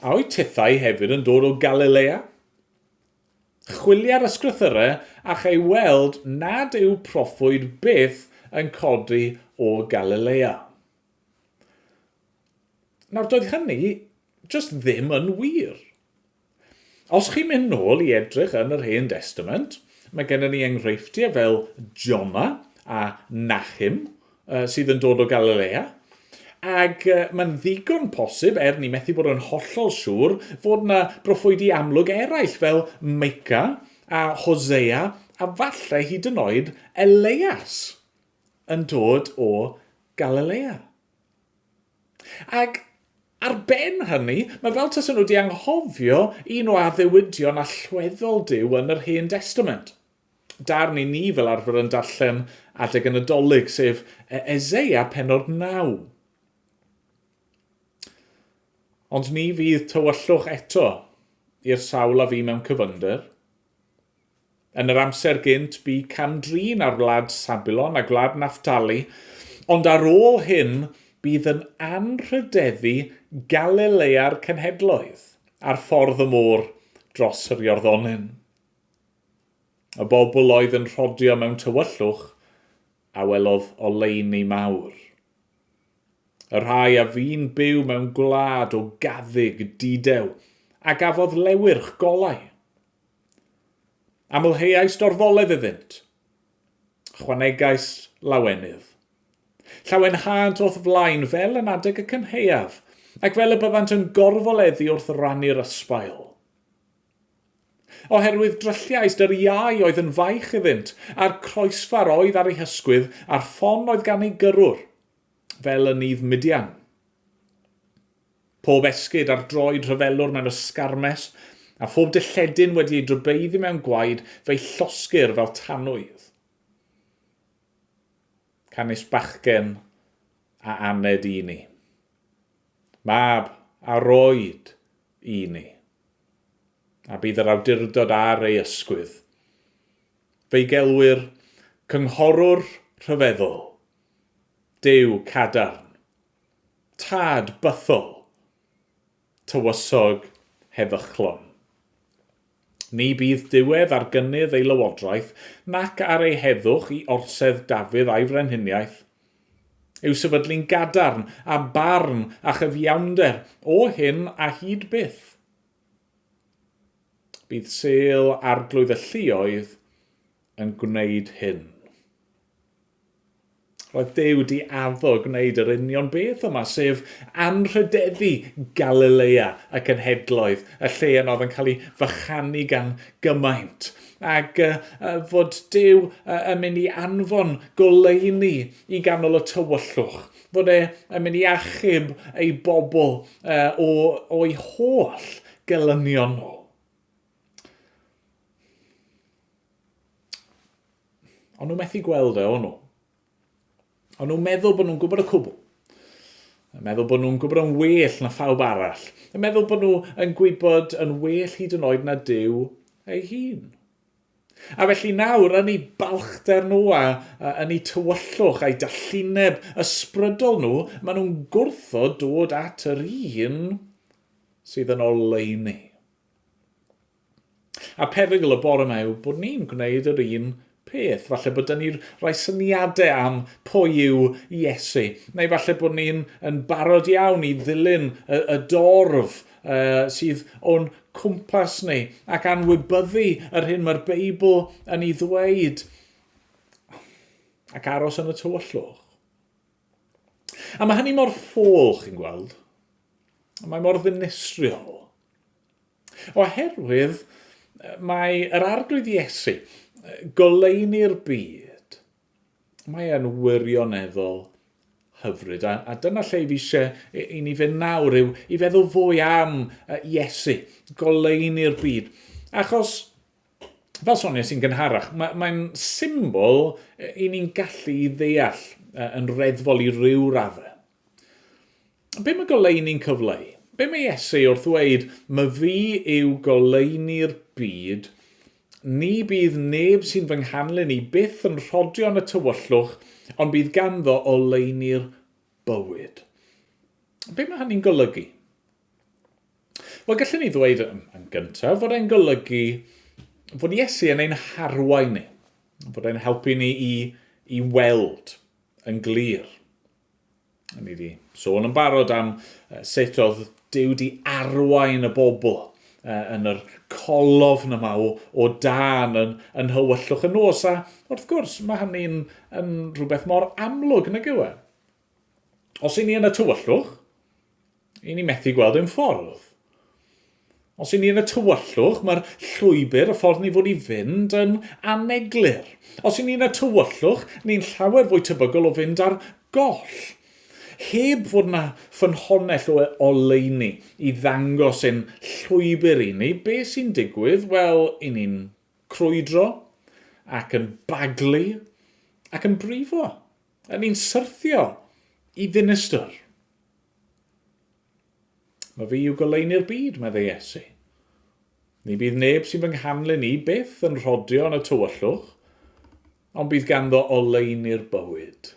a o'i tithau hefyd yn dod o Galilea. Chwilia'r ysgrythyrau a chai weld nad yw proffwyd byth yn codi o Galilea. Nawr, doedd hynny just ddim yn wir. Os chi'n mynd nôl i edrych yn yr Hen Testament, mae gennym ni enghreifftiau fel Jona a Nachim sydd yn dod o Galilea, ac mae'n ddigon posib, ni methu bod yn hollol siŵr, fod yna broffwydi amlwg eraill fel Meica a Hosea, a falle hyd yn oed Elias yn dod o Galilea. Ac ar ben hynny, mae fel tasyn nhw wedi anghofio un o addewidion allweddol Duw yn yr Hen Testament. Darn i ni fel arfer yn darllen adeg yn Nadolig, sef Eseia pennod 9. Ond ni fydd tywyllwch eto i'r sawl a fi mewn cyfynder. Yn yr amser gynt bu camdrin ar wlad Sabilon a gwlad Naftali, ond ar ôl hyn bydd yn anrhydeddu Galilea'r cenhedloedd ar ffordd y môr dros yr Iorddonyn. Y bobl oedd yn rhodio mewn tywyllwch a welodd oleuni mawr. Y rhai a fi'n byw mewn gwlad o gaddig didew a gafodd lewyrch golau. Amlheuais dorfoledd iddynt, chwanegais lawenydd. Llawenhad wrth flaen fel yn adeg y cynheuaf, ac fel y byddant yn gorfoleddu wrth rannu'r ysbail. oherwydd drylliais dy'r iau oedd yn faich iddynt, a'r croesfar oedd ar ei hysgwydd, a'r ffon oedd gan ei gyrwr, fel y nidd Midian. Pob esgyd ar droed rhyfelwr mewn ysgarmes, a phob dilledyn wedi ei drybeiddi mewn gwaed fe'i llosgyr fel tanwydd. Canis bachgen a aned i ni. Mab a roed i ni. A bydd yr awdurdod ar ei ysgwydd. Fe'i gelwyr cynghorwr rhyfeddol, Duw cadarn, tad bythol, tywysog heddychlon. Ni bydd diwedd ar gynnydd ei lywodraeth, nac ar ei heddwch i orsedd Dafydd a'i frenhiniaeth. Yw sefydlu'n gadarn a barn a chyfiawnder o hyn a hyd byth. Bydd sêl arglwydd y lluoedd yn gwneud hyn. Roedd Duw di addo gwneud yr union beth yma, sef anrhydeddu Galilea ac yn hedloedd, y lle yn oedd yn cael ei fychanu gan gymaint. Ac fod Duw yn mynd i anfon goleuni i ganol y tywyllwch. Fod yn mynd i achub ei bobl o'i holl gelynion nhw. Ond nhw'n methu gweld o'n nhw. Ond nhw'n meddwl bod nhw'n gwybod y cwbl. Yn meddwl bod nhw'n gwybod yn well na phawb arall. Yn meddwl bod nhw yn gwybod yn well hyd yn oed na Duw ei hun. A felly nawr, yn ei balchder nhw a yn ei tywyllwch a'i dallineb ysbrydol nhw, maen nhw'n gwrtho dod at yr un sydd yn oleuni. A perygl y bore yma yw bod ni'n gwneud yr un peth. Falle bod ni'n rhoi syniadau am pwy yw Iesu. Neu falle bod ni'n barod iawn i ddilyn y dorf sydd o'n cwmpas ni ac anwybyddu yr hyn mae'r Beibl yn ei ddweud ac aros yn y tywyllwch. A mae hynny mor ffôl, chi'n gweld. Mae mor ddinistriol. Oherwydd mae yr arglwydd Iesu, goleuni'r byd, mae e'n wirioneddol hyfryd. A dyna lle fi eisiau i ni fynd nawr yw i feddwl fwy am Iesu, goleuni'r byd. Achos, fel Sonia sy'n gynharach, mae'n symbol i ni'n gallu ddeall yn reddfol i ryw raddau. Be mae goleuni'n cyfleu? Be mae Iesu wrth ddweud, mae fi yw goleuni'r byd, ni bydd neb sy'n fy nghanlyn ni byth yn rhodio yn y tywyllwch, ond bydd ganddo oleuni'r bywyd. Be mae hynny'n golygu? Wel, gallwn ni ddweud yn gyntaf fod e'n golygu fod Iesu yn ein harwain ni, fod e'n helpu ni i weld yn glir. Ni wedi sôn yn barod am sut oedd Duw di arwain y bobl yn yr colofn yma o dan yn hywyllwch yn nos. A wrth gwrs, mae hynny'n rhywbeth mor amlwg nag yw e. Os i ni yn y tywyllwch, i ni methu gweld ein ffordd. Os i ni yn y tywyllwch, mae'r llwybr, y ffordd ni fod i fynd yn aneglir. Os i ni yn y tywyllwch, ni'n llawer fwy tebygol o fynd ar goll. Heb fod na ffynhonnell o oleuni i ddangos ein llwybr i ni, be sy'n digwydd? Wel, i ni'n crwydro ac yn baglu ac yn brifo. A ni'n syrthio i ddinistr. Mae fi yw goleuni'r byd, meddai Iesu. Ni bydd neb sy'n fy nghanlyn ni byth yn rhodio yn y tywyllwch, ond bydd ganddo oleuni'r bywyd.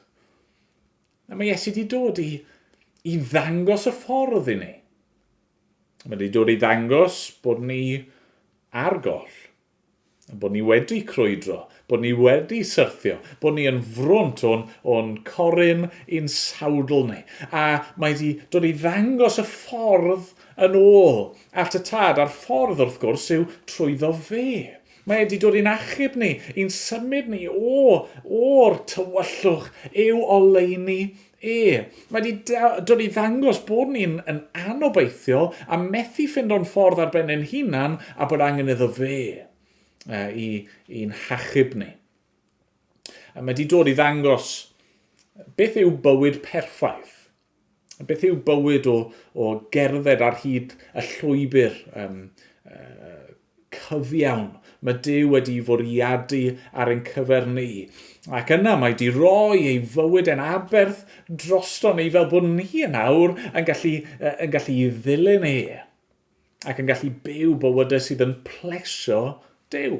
A mae Iesu wedi dod i ddangos y ffordd i ni. Mae wedi dod i ddangos bod ni ar goll, bod ni wedi crwydro, bod ni wedi syrthio, bod ni yn frwnt o'n coryn i'n sawdl ni. A mae wedi dod i ddangos y ffordd yn ôl at y tad, a'r ffordd wrth gwrs yw trwyddo fe. Mae wedi dod i'n achub ni, i'n symud ni o'r tywyllwch i'w oleuni Mae wedi dod i ddangos bod ni'n anobeithiol a methu ffind o'n ffordd ar ben ein hunan a bod angen iddo fe i'n hachub ni. A mae wedi dod i ddangos beth yw bywyd perffaith. Beth yw bywyd o gerdded ar hyd y llwybr cyfiawn. Mae Duw wedi fwriadu ar ein cyfer ni. Ac yna mae wedi rhoi ei fywyd yn aberth drosto ni fel bod ni yn awr yn gallu i ddilyn ac yn gallu byw bywydau sydd yn plesio Duw.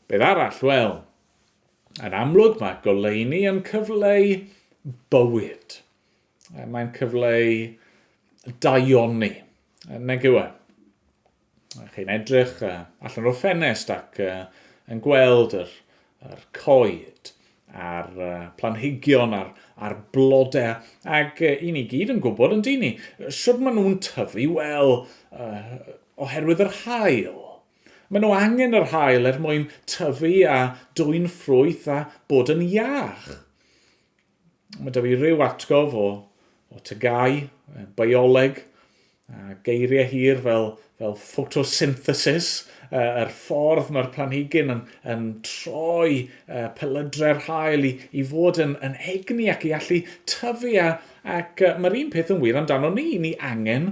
Beth arall? Wel, yn amlwg mae goleuni yn cyfleu bywyd. Mae'n cyfleu daioni. Nag yw e? Chi'n edrych allan o'r ffenest ac yn gweld yr coed a'r planhigion a'r blodau ac i ni gyd yn gwybod yn dyn ni. Sut maen nhw'n tyfu? Wel, oherwydd yr haul. Maen nhw angen yr haul mwyn tyfu a dwy'n ffrwyth a bod yn iach. Mae 'da fi ryw atgof o tygau, bioleg, a geiriau hir fel photosynthesis, yr ffordd mae'r planhigyn yn troi pelydre'r haul i fod yn egni ac i allu tyfu ac mae'r un peth yn wir amdano ni. Ni angen,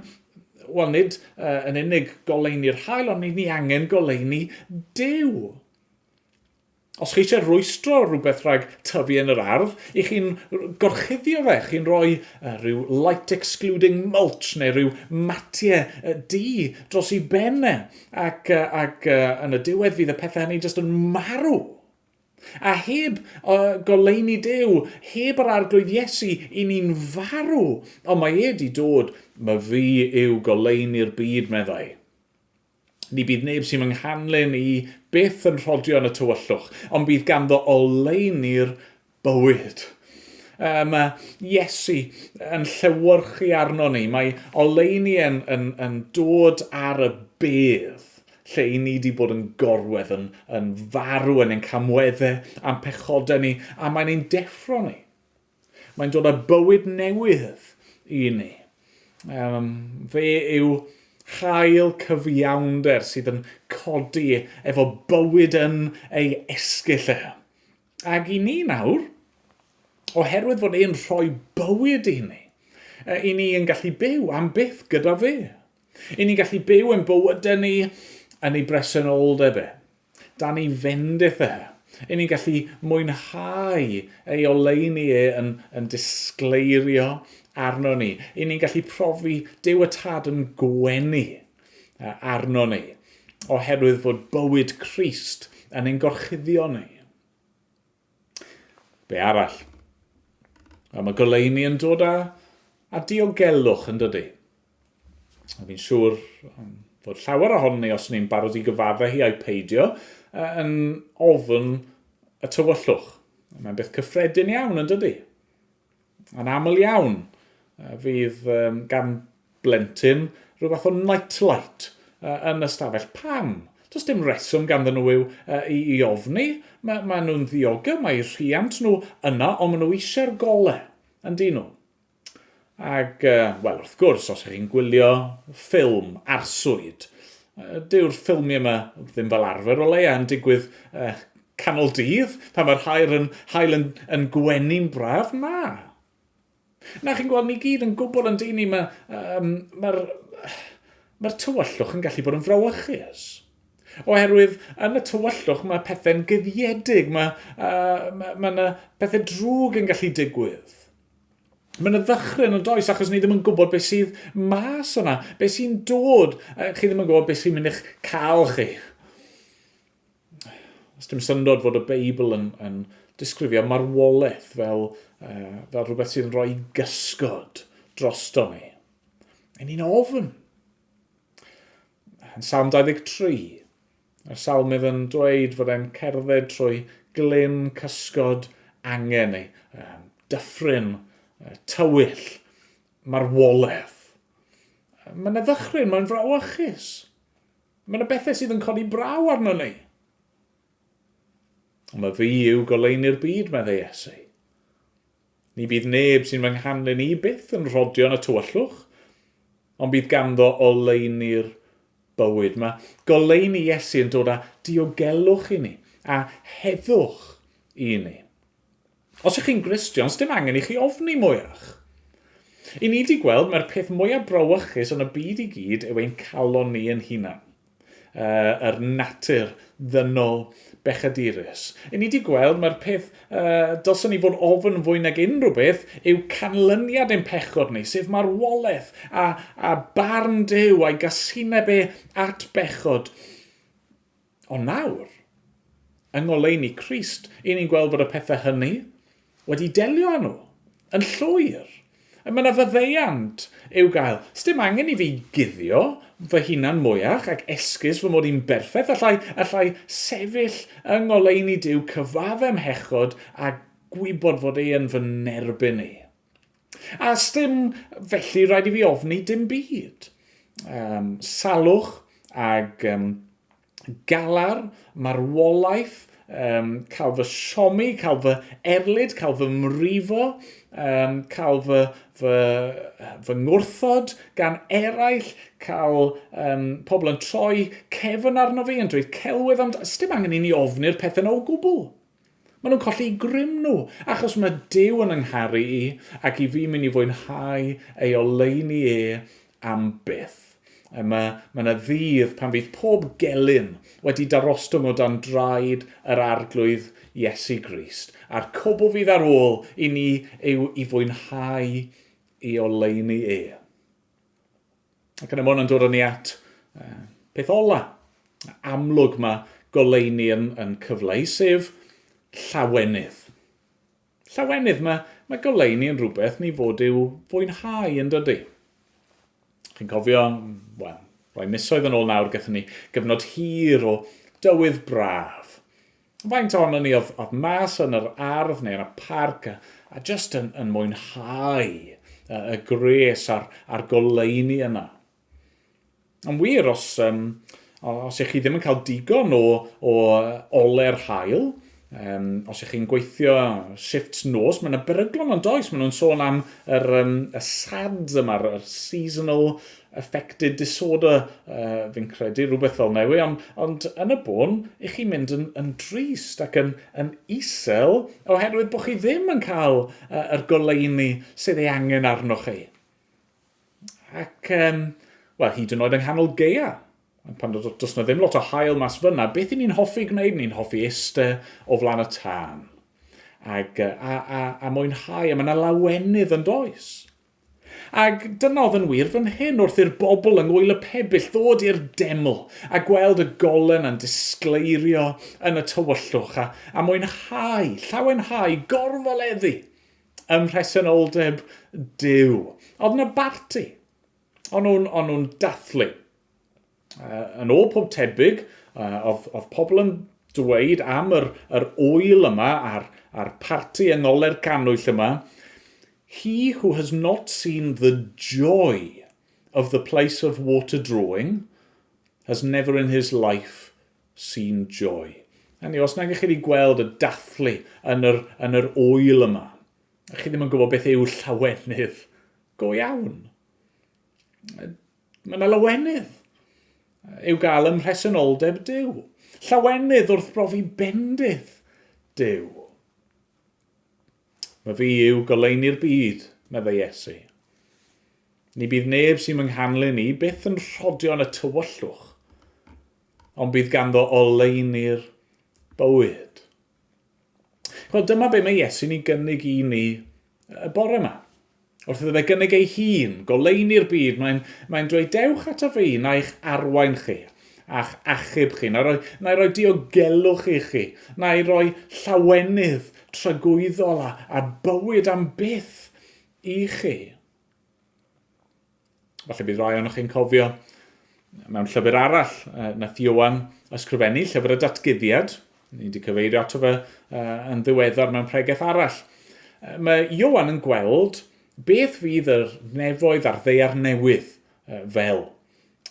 wel nid yn unig goleuni'r haul, ond ni angen goleuni Duw. Os chi eisiau rwystro rhywbeth rhag tyfu yn yr ardd, i chi'n gorchuddio fe, chi'n rhoi rhyw light excluding mulch neu rhyw matiau di dros i bennau ac yn y diwedd fydd y pethau hynny jyst yn marw. A heb goleuni Duw, heb yr arglwydd Iesu, i ni'n farw. Ond mae di dod, mae fi yw goleuni'r byd, meddai. Ni bydd neb sy'n ynghanlyn i beth yn rhodio yn y tywyllwch, ond bydd ganddo oleuni'r bywyd. Mae Iesu yn llewyrchu arno ni. Mae oleuni yn dod ar y bedd, lle i ni wedi bod yn gorwedd, yn farw yn ein camweddau a'n pechodau ni, a mae'n ein deffro ni. Mae'n dod â bywyd newydd i ni. Fe yw hael cyfiawnder sydd yn codi efo bywyd yn ei esgyll. Ac i ni nawr, oherwydd fod e'n rhoi bywyd i ni yn gallu byw am byth gyda fe. I ni'n gallu byw yn bywydau ni yn ei bresenoldeb dan ei fendith I ni'n gallu mwynhau ei oleuni yn disgleirio arno ni. I ni'n gallu profi Duw y Tad yn gwenu arno ni, oherwydd fod bywyd Crist yn ein gorchuddio ni. Be arall? Mae goleuni yn dod â diogelwch yn dydy. Fi'n siŵr fod llawer ohoni os ni'n barod i gyfadde hi a'i peidio yn ofn y tywyllwch. Mae'n beth cyffredin iawn yn dydy. Yn aml iawn fydd gan blentyn rhywbeth o nightlight yn ystafell. Pam? Does dim reswm ganddyn nhw i ofni. Mae nhw'n ddiogel, mae rhiant nhw yna, ond maen nhw eisiau'r golau yn dyn nhw. Ac, wel, wrth gwrs, os ydych chi'n gwylio ffilm arswyd, dyw'r ffilmiau yma ddim fel arfer o leia yn digwydd canol dydd, pan mae'r haul yn gwenu'n braf. Na, chi'n gweld ni gyd yn gwybod yn dyn ni, mae'r tywyllwch yn gallu bod yn frawychus. Oherwydd yn y tywyllwch mae pethau'n gyddiedig, mae pethau drwg yn gallu digwydd. Mae'n y ddychryn yn does, achos ni ddim yn gwybod beth sydd mas yna, beth sy'n dod. Chi ddim yn gwybod beth sy'n mynd i'ch cael chi. Os dim syndod fod y Beibl yn disgrifio marwolaeth fel rhywbeth sy'n rhoi gysgod drosto ni. Yn un ofn. Yn Psalm 23, y salmydd yn dweud fod e'n cerdded trwy glyn cysgod angen ni, dyffryn, tywyll, marwolaeth. Mae'n y ddychryn, mae'n frawychus. Mae'n y bethau sydd yn codi braw arno ni. Ond mae fi yw goleuni'r byd, meddai Iesu. Ni bydd neb sy'n fy nghanlu ni byth yn rodio yn y tywyllwch, ond bydd ganddo oleini'r bywyd. Mae goleini Iesu yn dod â diogelwch i ni a heddwch i ni. Os ych chi'n Gristion, dim angen i chi ofni mwyach. I ni wedi gweld mae'r peth mwyaf brawychus yn y byd i gyd yw ein calon ni yn hunan. Yr natur ddynol bechadurus. I ni wedi gweld mae'r peth dylsyn ni fod ofyn fwy nag unrhyw beth yw canlyniad ein pechod ni, sef marwolaeth a barn Duw a'i gasineb at bechod. Ond nawr, yng ngoleuni Crist, i ni'n gweld fod y pethau hynny wedi delio â nhw, yn llwyr. Mae yna fyddeiant i'w gael. Dim angen i fi guddio fy hunan mwyach ac esgus fy mod i'n berffaith. Allai sefyll yng ngoleuni Duw cyfaddau mhechod a gwybod fod ei yn fy nerbyn i. A dim felly rhaid i fi ofni dim byd. Salwch ag galar, marwolaeth, cael fy siomi, cael fy erlyd, cael fy mrifo, cael fy ngwrthod gan eraill, cael pobl yn troi cefn arno fi yn dweud celwydd, ond dim angen i ni ofni'r pethau o gwbl. Maen nhw'n colli grym nhw, achos mae Duw yn yngharu i ac i fi mynd i fwynhau ei oleuni am byth. Mae yna ddydd pan fydd pob gelyn wedi darostwng o dan draed yr arglwydd Iesu Grist. A'r cwbl fydd ar ôl i ni yw i fwynhau ei oleuni Ac yna mwyn yn dod â ni at peth ola. Amlwg mae goleuni yn cyfleu, sef llawenydd. Llawenydd, mae goleuni yn rhywbeth ni fod i'w fwynhau yn dydy. Chi'n cofio, rhoi misoedd yn ôl nawr gathon ni gyfnod hir o dywydd braf. Faint ohono ni oedd mas yn yr ardd neu yn y parc a just yn mwynhau y gres a'r goleuni yna. Ond wir, os ych chi ddim yn cael digon o ole'r haul, os ych chi'n gweithio shifts nos, mae yna beryglon yn does. Maen nhw'n sôn am y SADs yma, yr Seasonal Affected Disorder, fi'n credu, rhywbeth fel newi, ond yn y bôn, ych chi'n mynd yn drist ac yn isel oherwydd bod chi ddim yn cael yr goleuni sydd ei angen arnoch chi. Ac, hyd yn oed yng nghanol gaea. Pan does na ddim lot o haul mas fyna, beth ni'n hoffi gwneud? Ni'n hoffi eistedd o flaen y tân. A mwynhau, a mae yna lawenydd yn does. Ac dyna oedd yn wir fan hyn wrth i'r bobl yng ngwyl y pebyll ddod i'r deml a gweld y golen yn disgleirio yn y tywyllwch a mwynhau, llawenhau, gorfoleddu ym mhresenoldeb Duw. Oedd yna barti. O'n nhw'n dathlu. Yn ôl pob tebyg, oedd pobl yn dweud am yr oil yma a'r parti yng ngole'r canwyll yma, he who has not seen the joy of the place of water drawing has never in his life seen joy. Hynny, os nag ych chi wedi gweld y dathlu yn yr oil yma, ych chi ddim yn gwybod beth yw llawenydd go iawn. Mae yna lawenydd i'w gael ym mhresenoldeb Duw. Llawenydd wrth brofi bendith Duw. Mae fi yw goleuni'r byd, meddai Iesu. Ni bydd neb sy'n ynghanlu ni byth yn rhodio yn y tywyllwch, ond bydd ganddo oleuni'r bywyd. Wel, dyma be mae Iesu'n ei gynnig i ni y bore yma. Wrth iddo fe gynnig ei hun, goleuni'r byd, mae'n dweud, dewch ata fi na'ch arwain chi, a'ch achub chi, na roi diogelwch i chi, na roi llawenydd tragwyddol a bywyd am byth i chi. Falle bydd rai o'ch chi'n cofio mewn llyfr arall, nath Ioan ysgrifennu, llyfr y datguddiad. Ni wedi cyfeirio ato fe yn ddiweddar mewn pregeth arall. Mae Ioan yn gweld beth fydd yr nefoedd a'r ddeiar newydd fel.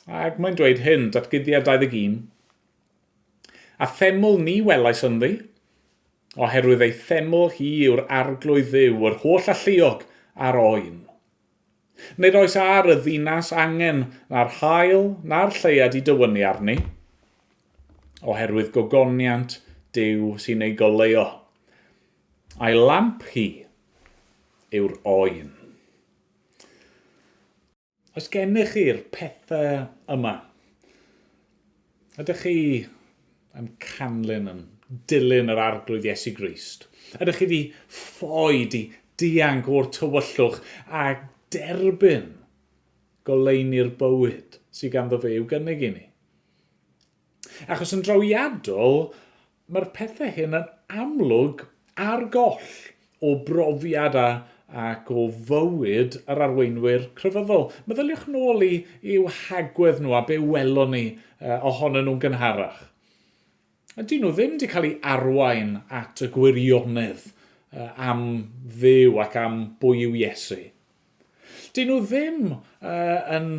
Ac mae'n dweud hyn, datguddiad 21. A theml ni welais ynddi, oherwydd ei theml hi yw'r arglwydd dduw, yr holl alluog a'r oen. Nid oes ar y ddinas angen na'r hael na'r lleiad i dywynu arni, oherwydd gogoniant Duw sy'n ei goleuo. A'i lamp hi yw'r oen. Os gennych chi'r pethau yma, ydych chi yn canlyn, yn dilyn yr arglwydd Iesu Grist? Ydych chi wedi ffoi, di dianc o'r tywyllwch a derbyn goleuni'r bywyd sydd ganddo fe i'w gynnig i ni? Achos yn drawiadol, mae'r pethau hyn yn amlwg ar goll o brofiad ac o fywyd yr arweinwyr crefyddol. Meddyliwch nôl i'w hagwedd nhw a be welon ni ohonyn nhw'n gynharach. Ydyn nhw ddim wedi cael ei arwain at y gwirionedd am dduw ac am bwy yw Iesu. Dyn nhw ddim yn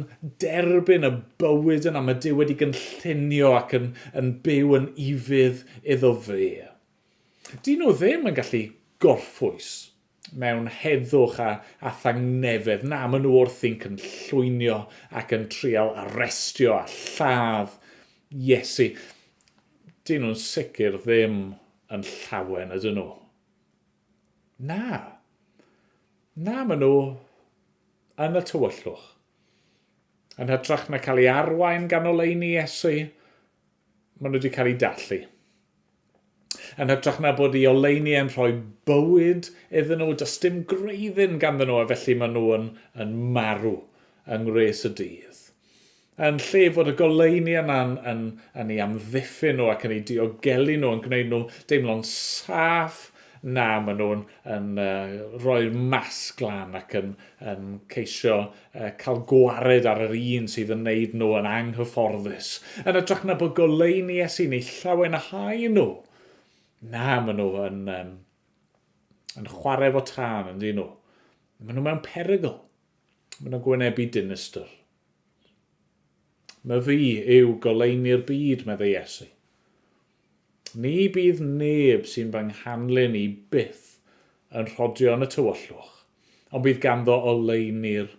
derbyn y bywyd yna mae Duw wedi gynllunio ac yn byw yn ifydd iddo fe. Dyn nhw ddim yn gallu gorffwys mewn heddwch a thangnefedd. Na, maen nhw wrthi'n cynllwynio ac yn trial arestio a lladd Iesu. Dyn nhw'n sicr ddim yn llawen ydyn nhw. Na, maen nhw yn y tywyllwch. Yn hytrach na cael ei arwain gan oleuni Iesu, maen nhw wedi cael ei dallu. Yn hytrach na bod ei oleuni yn rhoi bywyd iddyn nhw, does dim greiddyn ganddyn nhw, a felly maen nhw yn marw yng ngres y dydd. Yn lle fod y goleuni yna'n ei amddiffyn nhw ac yn ei diogelu nhw, yn gwneud nhw deimlo'n saff, na, maen nhw'n rhoi'r masg glan ac yn ceisio cael gwared ar yr un sydd yn neud nhw yn anghyfforddus. Yn hytrach na bod goleuni Iesu neu llawen a hau nhw. Na, maen nhw yn chwarae fo tân, yndyn nhw. Maen nhw mewn perygl. Maen nhw'n gwynebu dinistyr. Mae fi yw goleuni'r byd, meddai Iesu. Ni bydd neb sy'n fy nghanlyn i byth yn rhodio yn y tywyllwch, ond bydd ganddo oleuni'r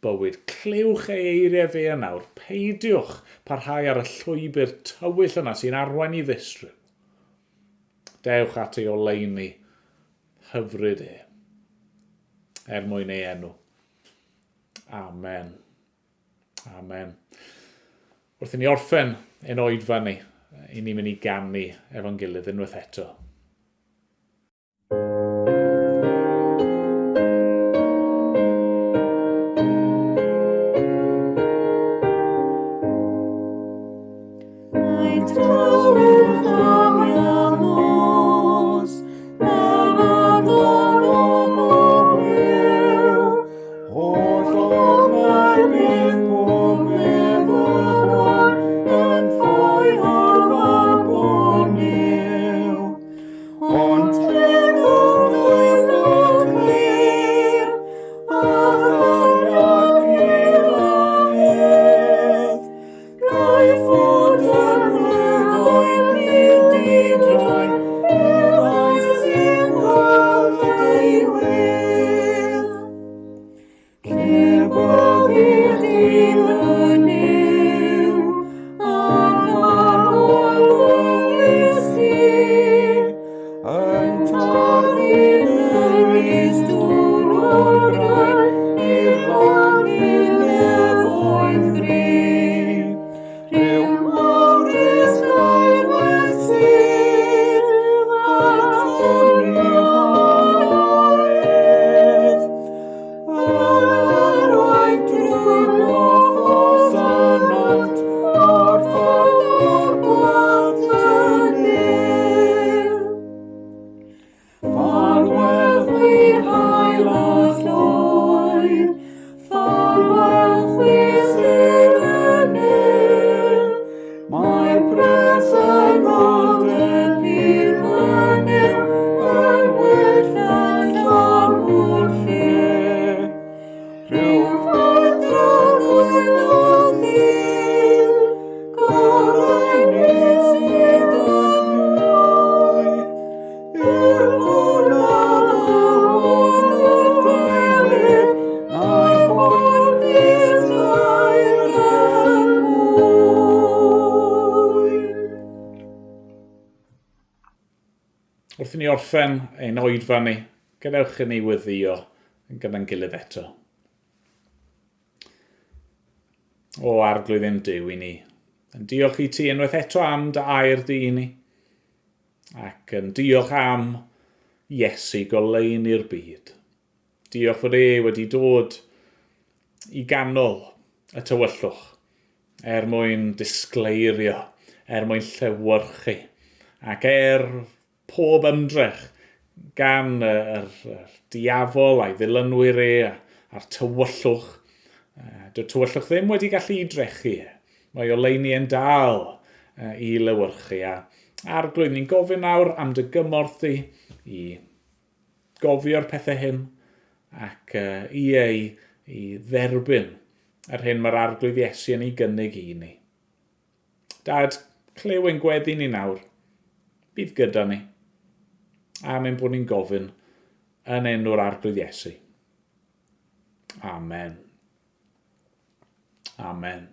bywyd. Clywch ei eiriau fe yn nawr, peidiwch parhau ar y llwybr tywyll yna sy'n arwain i ddistryw. Dewch at ei oleuni hyfryd mwyn ei enw. Amen. Amen. Wrth i ni orffen ein oedfa ni, i ni'n mynd i ganu efo'n gilydd unwaith eto. Fod yn Wrth i ni orffen ein oedfa ni, gadewch i ni weddio gyda'n gilydd eto. O arglwydd ein Duw i ni, yn diolch i ti unwaith eto am dy air di i ni, ac yn diolch am Iesu goleun i'r byd. Diolch fod wedi dod i ganol y tywyllwch, mwyn disgleirio, mwyn llewyrchu, ac pob ymdrech gan yr diafol a'i ddilynwyr a'r tywyllwch. Dy'r tywyllwch ddim wedi gallu i drechu. Mae oleuni yn dal i lewyrchu. Arglwydd, ni'n gofyn nawr am dy gymorth di i gofio'r pethau hyn ac i dderbyn yr hyn mae'r arglwydd Iesu yn ei gynnig i ni. Dad, clyw ein gweddi ni nawr. Bydd gyda ni. A mae'n bod ni'n gofyn yn enw'r arglwydd Iesu. Amen. Amen.